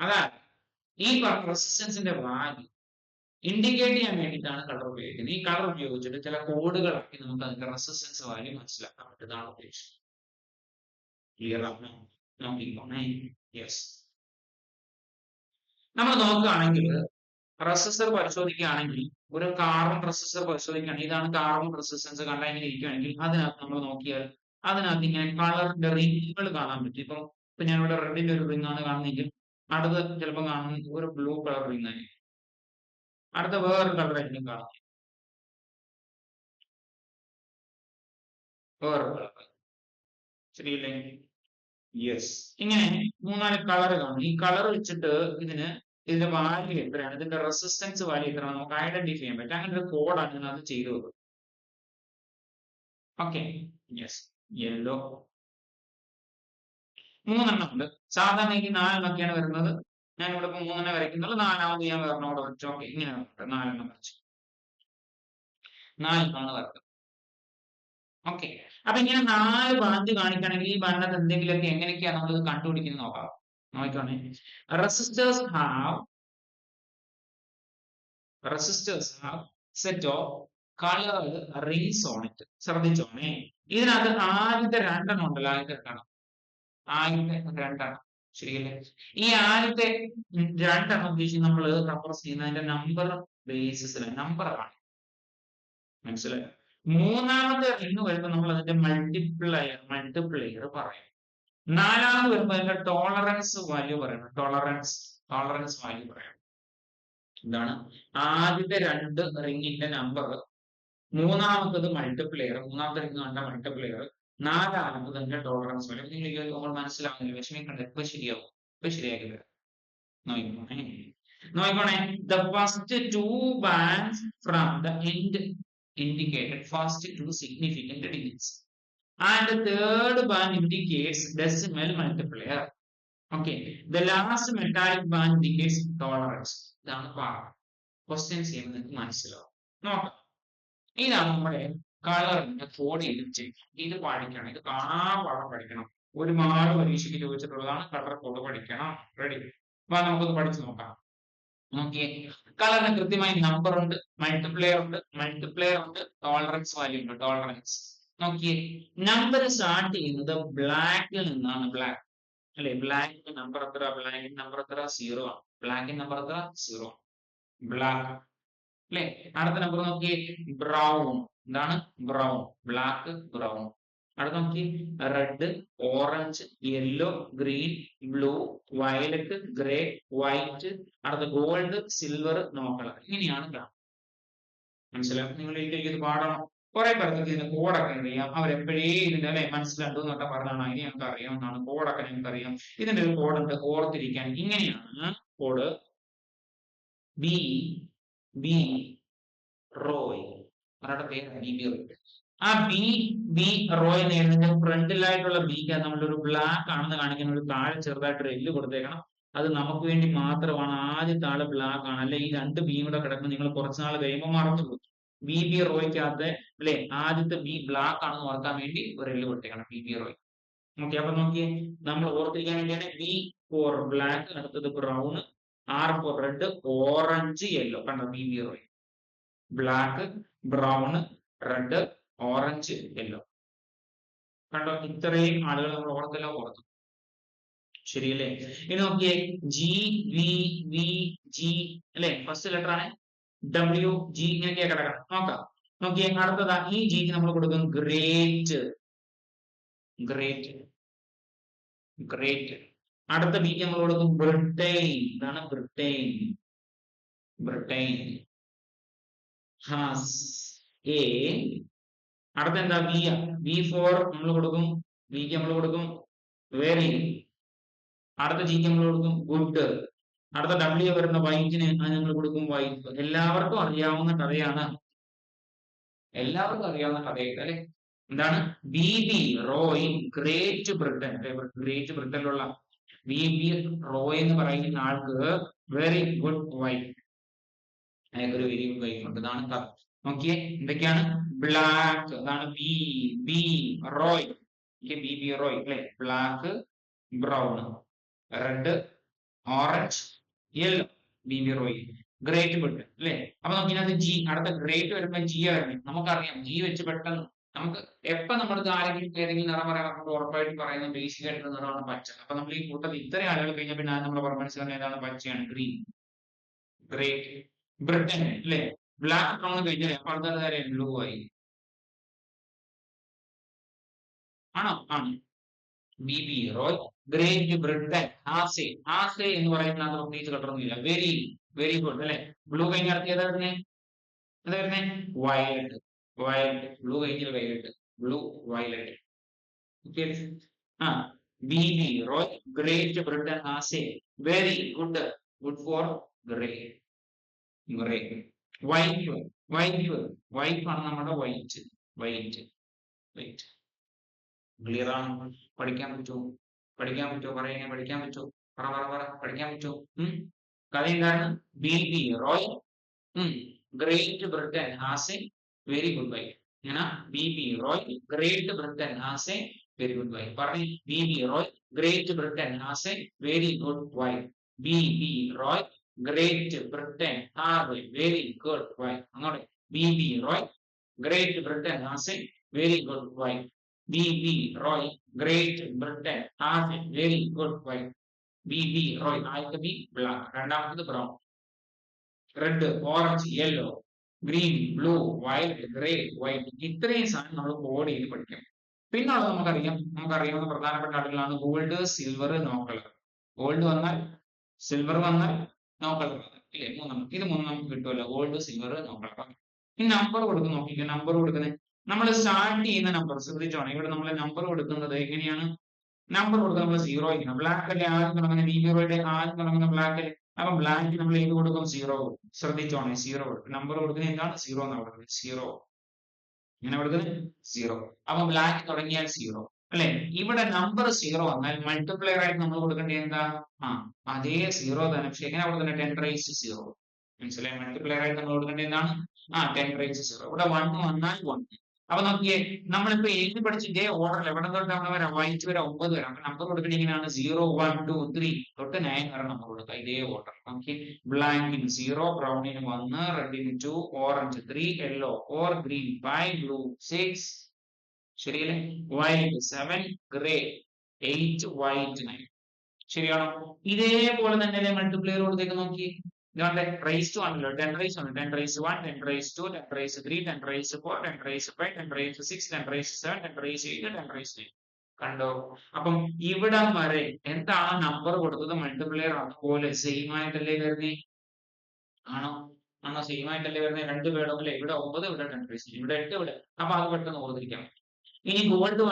അതായത് ഈ റെസിസ്റ്റൻസിന്റെ വാല്യൂ ഇൻഡിക്കേറ്റ് ചെയ്യാൻ വേണ്ടിയിട്ടാണ് കളർ ഉപയോഗിക്കുന്നത്. ഈ കളർ ഉപയോഗിച്ചിട്ട് ചില കോഡുകളാക്കി നമുക്ക് അതിന്റെ റെസിസ്റ്റൻസ് വാല്യൂ മനസ്സിലാക്കാൻ പറ്റുന്നതാണ് ഉദ്ദേശിച്ചത്. ക്ലിയർ ആണോ? നോക്കിക്കോണേ. യെസ്. നമ്മൾ നോക്കുകയാണെങ്കിൽ റെസിസ്റ്റർ പരിശോധിക്കുകയാണെങ്കിൽ ഒരു കാർബൺ റെസിസ്റ്റർ പരിശോധിക്കുകയാണെങ്കിൽ ഇതാണ് കാർബൺ റെസിസ്റ്റൻസ് കണ്ടാൽ ഇങ്ങനെ ഇരിക്കുകയാണെങ്കിൽ അതിനകത്ത് നമ്മൾ നോക്കിയാൽ അതിനകത്ത് ഇങ്ങനെ കളറിന്റെ റിങ്ങുകൾ കാണാൻ പറ്റും. ഇപ്പൊ ഞാൻ ഇവിടെ റെഡിന്റെ ഒരു റിംഗ് ആണ് കാണുന്നതെങ്കിൽ അടുത്ത ചിലപ്പോൾ കാണുന്നത് ഒരു ബ്ലൂ കളർ റിംഗ് ആയിരിക്കും, അടുത്ത വേറൊരു കളർ ആയിരിക്കും കാണുന്നത്, വേറൊരു കളർ. ശരിയല്ലേ? യെസ്. ഇങ്ങനെ മൂന്നാല് കളർ കാണും. ഈ കളർ വെച്ചിട്ട് ഇതിന്റെ വാല്യൂ എത്രയാണ്, ഇതിന്റെ റെസിസ്റ്റൻസ് വാല്യൂ എത്രയാണ് നമുക്ക് ഐഡന്റിഫൈ ചെയ്യാൻ പറ്റും. അങ്ങനെ ഒരു കോഡാണ് ഇതിനകത്ത് ചെയ്തു വെക്കും. Okay, yes. യെല്ലോ മൂന്നെണ്ണം ഉണ്ട്. സാധാരണ എനിക്ക് നാലെണ്ണൊക്കെയാണ് വരുന്നത്. ഞാൻ ഇവിടെ ഇപ്പൊ മൂന്നെണ്ണം വരയ്ക്കുന്നുള്ളൂ. നാലാമത് ഞാൻ വേറെ അവിടെ വരച്ചു. ഓക്കെ, ഇങ്ങനെ നാലെണ്ണം വരച്ചു, നാലെണ്ണമാണ് വരക്കുന്നത്. ഓക്കെ, അപ്പൊ ഇങ്ങനെ 4 ബാൻഡ് കാണിക്കുകയാണെങ്കിൽ ഈ ബാൻഡിനകത്ത് എന്തെങ്കിലുമൊക്കെ എങ്ങനെയൊക്കെയാണ് നമ്മൾ കണ്ടുപിടിക്കുന്നത് നോക്കാം. നോക്കണേ. Resistors have set of coloured rings on it. ശ്രദ്ധിച്ചോണേ, ഇതിനകത്ത് ആദ്യത്തെ രണ്ടെണ്ണം ഉണ്ടല്ലോ, ആദ്യത്തെ രണ്ടെണ്ണം ശരിയല്ലേ? ഈ ആദ്യത്തെ രണ്ടെണ്ണം ഉദ്ദേശിച്ച് നമ്മൾ റെഫറൻസ് ചെയ്യുന്നതിന്റെ നമ്പർ ബേസിസിൽ നമ്പറാണ്. മനസ്സിലായോ? മൂന്നാമത്തെ റിംഗ് വരുമ്പോൾ നമ്മൾ അതിന്റെ മൾട്ടിപ്ലയർ പറയും. നാലാമത് വരുമ്പോൾ അതിന്റെ ടോളറൻസ് വാല്യൂ പറയണം. ടോളറൻസ് വാല്യൂ പറയണം. എന്താണ്? ആദ്യത്തെ രണ്ട് റിംഗിന്റെ നമ്പർ, മൂന്നാമത്തത് മൾട്ടിപ്ലയർ, മൂന്നാമത്തെ റിംഗ് കണ്ട മൾട്ടിപ്ലയർ, നാലാമത്തത് അതിന്റെ ടോളറൻസ് വാല്യൂ. നിങ്ങൾ നമ്മൾ മനസ്സിലാവുന്നില്ല, വിഷമിക്കണ്ട, ഇപ്പൊ ശരിയാവും. ഇപ്പൊ ശരിയാക്കി തരാം. നോക്കണേ. The first two bands from the end indicated first two significant digits and the third band indicates decimal multiplier. Okay, the last metallic band indicates tolerance. ഇതാണ് ക്വസ്റ്റ്യൻസ് ചെയ്യുന്നത് നിങ്ങൾക്ക് മനസ്സിലാവും. നോക്കാം. ഇതാണ് നമ്മുടെ കളറിന്റെ കോഡ് എലിപ്റ്റ്. ഇത് പഠിക്കണം, ഇത് കാണാപാഠം പഠിക്കണം. ഒരുപാട് പരീക്ഷയ്ക്ക് ചോദിച്ചിട്ടുള്ളതാണ്. കളർ കോഡ് പഠിക്കണം. റെഡി? നമുക്കൊന്ന് പഠിച്ചു നോക്കാം. നോക്കിയേ, കളറിന് കൃത്യമായി നമ്പർ ഉണ്ട്, മൾട്ടിപ്ലയർ ഉണ്ട്, ടോളറൻസ് വാല്യൂ ഉണ്ട്, ടോളറൻസ്. നോക്കിയേ, നമ്പർ സ്റ്റാർട്ട് ചെയ്യുന്നത് ബ്ലാക്കിൽ നിന്നാണ്. ബ്ലാക്ക് അല്ലെ, ബ്ലാക്കിന്റെ നമ്പർ എത്ര? ബ്ലാക്കിന്റെ നമ്പർ എത്ര? 0 ആണ്. ബ്ലാക്കിന്റെ നമ്പർ എത്ര? 0. ബ്ലാക്ക് അല്ലെ. അടുത്ത നമ്പർ നോക്കിയേ, ബ്രൗൺ. എന്താണ്? ബ്രൗൺ. Black, brown. അടുത്ത നോക്കി, red, orange, yellow, green, blue, violet, grey, white, അടുത്ത ഗോൾഡ്, സിൽവർ, നോ കളർ. ഇങ്ങനെയാണ് കാണുന്നത്. മനസ്സിലാവും? നിങ്ങൾ ഇത് പാടണം. കുറെ പേർക്ക് ഇതിന്റെ കോഡൊക്കെ അറിയാം. അവരെപ്പോഴേ ഇതിന്റെ അല്ലെ മനസ്സിലുണ്ടോ എന്നൊക്കെ പറഞ്ഞാണ്. അതിന് ഞങ്ങൾക്ക് അറിയാവുന്നതാണ്. കോഡൊക്കെ ഞങ്ങൾക്ക് അറിയാം. ഇതിന്റെ ഒരു കോഡുണ്ട്, ഓർത്തിരിക്കാൻ. ഇങ്ങനെയാണ് കോഡ്. B Roy. അവരുടെ പേര് ബി റോയ്. ആ ബി റോയ് നേടുന്നതിന്റെ ഫ്രണ്ടിലായിട്ടുള്ള ബിക്ക് നമ്മളൊരു ബ്ലാക്ക് ആണെന്ന് കാണിക്കുന്ന ഒരു താഴെ ചെറുതായിട്ട് എല്ല് കൊടുത്തേക്കണം. അത് നമുക്ക് വേണ്ടി മാത്രമാണ്. ആദ്യത്തെ ആള് ബ്ലാക്ക് ആണ്. അല്ലെ ഈ രണ്ട് ബിയും കൂടെ കിടക്കുമ്പോൾ നിങ്ങൾ കുറച്ചുനാൾ കഴിയുമ്പോൾ മറന്നു പോകും. ബി റോയ്ക്കകത്ത് അല്ലെ ആദ്യത്തെ ബി ബ്ലാക്ക് ആണെന്ന് ഓർക്കാൻ വേണ്ടി ഒരു എല്ല് കൊടുത്തേക്കണം. B Roy. ഓക്കെ, അപ്പൊ നോക്കിയേ, നമ്മൾ ഓർത്തിരിക്കാൻ വേണ്ടിയാണ് ബി ഫോർ ബ്ലാക്ക്, അടുത്തത് brown, red for red, orange, yellow. കണ്ടോ? B Roy. Black, brown, red, orange, yellow. കണ്ടോ? ഇത്രയും ആളുകൾ നമ്മൾ ഓർത്തു. ശരിയല്ലേ? ഇനി നോക്കിയേ, ജി അല്ലെ, ഫസ്റ്റ് ലെറ്റർ ആണ്. ഡബ്ല്യു, ജി ഇങ്ങനെയൊക്കെ കിടക്കണം. നോക്കാം. നോക്കിയേ, അടുത്തതാ ഈ ജിക്ക് നമ്മൾ കൊടുക്കും ഗ്രേറ്റ്. അടുത്ത ബിക്ക് നമ്മൾ കൊടുക്കും ബ്രിട്ടൈൻ. ഇതാണ് ബ്രിട്ടൈൻ. ഹാസ്. എ. അടുത്ത എന്താ ബി. ബി ഫോർ നമ്മൾ കൊടുക്കും, ബിക്ക് നമ്മൾ കൊടുക്കും വെരി. അടുത്ത ജിക്ക് നമ്മൾ കൊടുക്കും ഗുഡ്. അടുത്ത ഡബ്ല്യു വരുന്ന വൈറ്റിന് അത് നമ്മൾ കൊടുക്കും വൈറ്റ്. എല്ലാവർക്കും അറിയാവുന്ന കഥയാണ്, എല്ലാവർക്കും അറിയാവുന്ന കഥയായിട്ട് അല്ലെ. എന്താണ് B B Roy Great Britain, Great ബ്രിട്ടനിലുള്ള ബി ബി റോയ് എന്ന് പറയുന്ന ആൾക്ക് വെരി ഗുഡ് വൈഫ്, അയാൾക്കൊരു വെരി ഗുഡ് വൈഫ് ഉണ്ട്. ഇതാണ് കഥ. നോക്കിയേ എന്തൊക്കെയാണ് ബ്ലാക്ക്, അതാണ് B B Roy, B B Roy അല്ലെ. Black, brown, red, orange, yellow, B B Roy Great Britain അല്ലെ. അപ്പൊ നമുക്ക് ഇതിനകത്ത് ജി, അടുത്ത ഗ്രേറ്റ് വരുമ്പോ ജി വരണം. നമുക്കറിയാം ജി വെച്ച് പെട്ടെന്ന് നമുക്ക് എപ്പോ നമ്മുടെ ആരെങ്കിലും ഏതെങ്കിലും നിറം പറയാൻ നമുക്ക് ഉറപ്പായിട്ട് പറയുന്ന ബേസിക് ആയിട്ടുള്ള നിറമാണ് പച്ച. അപ്പൊ നമ്മൾ ഈ കൂട്ടത്തിൽ ഇത്രയും ആളുകൾ കഴിഞ്ഞാൽ പിന്നെ നമ്മൾ മനസ്സിലാക്കുന്നത് ഏതാണ്, പച്ചയാണ്, ഗ്രീൻ. ഗ്രേറ്റ് ബ്രിട്ടൻ അല്ലെ. ബ്ലാക്ക് ബ്രൗൺ കഴിഞ്ഞാൽ അപ്പൊ അടുത്ത കാര്യം ബ്ലൂ ആയി. ആണോ? ആണ്. B B Roy Great Britain has a. Has a എന്ന് പറയുന്ന അത് പ്രത്യേകിച്ച് കളറൊന്നുമില്ല, വെരി വെരി ഗുഡ് അല്ലെ. ബ്ലൂ കഴിഞ്ഞ അടുത്ത് ഏതാ വരുന്നേ, എന്താ വരുന്നേ വയലറ്റ്. വയലറ്റ്, ബ്ലൂ കഴിഞ്ഞ വയലറ്റ്, ബ്ലൂ വയലറ്റ്. ആ B B Roy Great Britain has a very good, good for grey. Grey. White, white, white ആണ് നമ്മുടെ വൈറ്റ്, വൈറ്റ്, വൈറ്റ്. ക്ലിയർ ആണ്? പഠിക്കാൻ പറ്റുമോ? പഠിക്കാൻ പറ്റുമോ? പറയുക, പഠിക്കാൻ പറ്റുമോ? പറ പറ പറ, പഠിക്കാൻ പറ്റുമോ? കഥ എന്താണ്? B B Roy Great Britain has a very good wife. ഇങ്ങനെ B B Roy Great Britain has a very good wife. പറഞ്ഞു B B Roy Great Britain has a very good wife. B B Roy Great Britain have a very good wife. അങ്ങോട്ട് B B Roy Great Britain has a very good wife. B B Roy Great Britain has a very good wife. B B Roy, ആദ്യത്തെ B black, രണ്ടാമത്തത് brown, red, orange, yellow, green, blue, violet, grey, white. ഇത്രയും സാധനം നമ്മൾ code ചെയ്ത് പഠിക്കണം. പിന്നെ നമുക്കറിയാവുന്ന പ്രധാനപ്പെട്ട ആളുകളാണ് gold, silver, no colour. Gold വന്നാൽ, സിൽവർ വന്നാൽ, നോ കളർ ഇല്ലേ, മൂന്നെണ്ണം. ഇത് മൂന്നും നമുക്ക് കിട്ടുമല്ലോ, ഗോൾഡ്, സിൽവർ, നോ കളർ. ഈ നമ്പർ കൊടുക്കുന്ന നോക്കിക്കോ, നമ്പർ കൊടുക്കുന്നത് നമ്മൾ സ്റ്റാർട്ട് ചെയ്യുന്ന നമ്പർ ശ്രദ്ധിച്ചോണം. ഇവിടെ നമ്മൾ നമ്പർ കൊടുക്കുന്നത് എങ്ങനെയാണ്? നമ്പർ കൊടുക്കുന്നത് നമ്മൾ സീറോ ആയിരിക്കണം. ബ്ലാക്ക് അല്ലേ ആദ്യം തുടങ്ങുന്ന, ബി ബിയുടെ ആദ്യം തുടങ്ങുന്ന ബ്ലാക്ക് അല്ലേ. അപ്പൊ ബ്ലാക്ക് നമ്മൾ ഏത് കൊടുക്കും? സീറോ. ശ്രദ്ധിച്ചോണേ, സീറോ നമ്പർ കൊടുക്കുന്നത് എന്താണ്? സീറോ എന്നാണ് കൊടുക്കുന്നത്. സീറോ, ഇങ്ങനെ കൊടുക്കുന്നത് സീറോ. അപ്പൊ ബ്ലാക്ക് തുടങ്ങിയാൽ സീറോ അല്ലെ. ഇവിടെ നമ്പർ സീറോ വന്നാൽ മൾട്ടിപ്ലയർ ആയിട്ട് നമ്മൾ കൊടുക്കേണ്ടത് എന്താ? അതേ സീറോ തന്നെ, പക്ഷെ എങ്ങനെ കൊടുക്കുന്നത്? 10⁻0. മനസ്സിലായി? മൾട്ടിപ്ലയർ ആയിട്ട് നമ്മൾ കൊടുക്കേണ്ടത് എന്താണ്? 10⁻0. ഇവിടെ 1 വന്നാൽ 1. അപ്പൊ നോക്കിയേ, നമ്മളിപ്പോ എഴുതി പഠിച്ച ഇതേ ഓർഡറിൽ എവിടെ തൊട്ടാണ് വരാം? വൈറ്റ് വരെ 9 വരാം. അപ്പൊ നമ്പർ കൊടുക്കുന്നത് ഇങ്ങനെയാണ് 0 1 2 3 തൊട്ട് 9 വരെ നമ്പർ കൊടുക്കുക, ഇതേ ഓർഡർ. നോക്കി, ബ്ലാക്കിന് 0, ബ്രൗണിന് 1, റെഡിന് 2, ഓറഞ്ച് 3, യെല്ലോ 4, ഗ്രീൻ 5, ബ്ലൂ 6, ശരിയല്ലേ? White 7, grey 8, white 9. ശരിയാണോ? ഇതേപോലെ തന്നെ മൾട്ടിപ്ലയർ കൊടുത്തേക്ക് നോക്കി. ഇതുകൊണ്ട് റേസ് ടു ആണല്ലോ, 10⁻1, 10⁻1, 10⁻2, 10⁻3, 10⁻4, 10⁻5, 10⁻6, 10⁻7, 10⁻8, 10⁻9. കണ്ടോ? അപ്പം ഇവിടം വരെ എന്താണ് നമ്പർ കൊടുത്തത്? മൾട്ടിപ്ലയർ അതുപോലെ സെയിം ആയിട്ടല്ലേ വരുന്നേ? ആണോ? സെയിം ആയിട്ടല്ലേ വരുന്നത്? രണ്ട് പേടും അല്ലെ. ഇവിടെ 9, ഇവിടെ 10⁻6, ഇവിടെ 8, ഇവിടെ. അപ്പൊ അത് പെട്ടെന്ന് ഓർത്തിരിക്കാം. ഇനി ഗോൾഡ്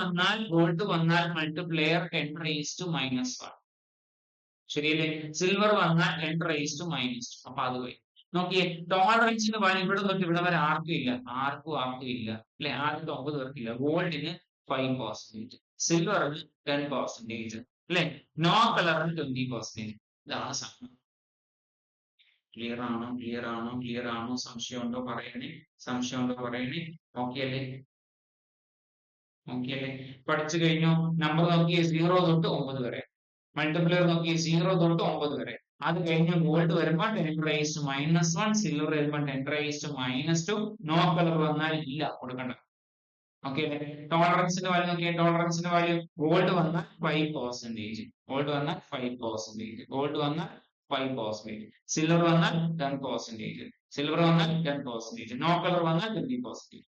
വന്നാൽ മൾട്ടിപ്ലയർ 10⁻−1. ശരിയല്ലേ? സിൽവർ വന്നാൽ 10⁻−2. അപ്പൊ അത് പോയി. നോക്കിയേ, ടോളറൻസിന് പകരം ഇവിടെ തൊട്ട് ഇവിടെ വരെ ആർക്കും ഇല്ല, ആർക്കും ഇല്ല അല്ലെ. ആദ്യത്തെ 9 പേർക്കില്ല. ഗോൾഡിന് 5%, സിൽവറിന് 10% അല്ലെ, നോ കളറിന് 20%. ഇതാണ് സംഭവം. ക്ലിയർ ആണോ? സംശയമുണ്ടോ പറയണേ, ഓക്കെ അല്ലേ? പഠിച്ചു കഴിഞ്ഞോ? നമ്പർ നോക്കിയേ, 0 തൊട്ട് 9 വരെ. മൾട്ടിപ്ലയർ നോക്കി 0 തൊട്ട് 9 വരെ. അത് കഴിഞ്ഞ് ഗോൾഡ് വരുമ്പോൾ 10⁻−1, സിൽവർ വരുമ്പോൾ 10⁻−2, നോ കളർ വന്നാൽ ഇല്ല, കൊടുക്കണ്ട. ഓക്കെ അല്ലേ? ടോളറൻസിന്റെ വാല്യൂ നോക്കിയാൽ, ടോളറൻസിന്റെ വാല്യൂ ഗോൾഡ് വന്നാൽ 5%, ഗോൾഡ് വന്നാൽ 5%, ഗോൾഡ് വന്നാൽ 5%, സിൽവർ വന്നാൽ 10%, സിൽവർ വന്നാൽ 10%, നോ കളർ വന്നാൽ 20%.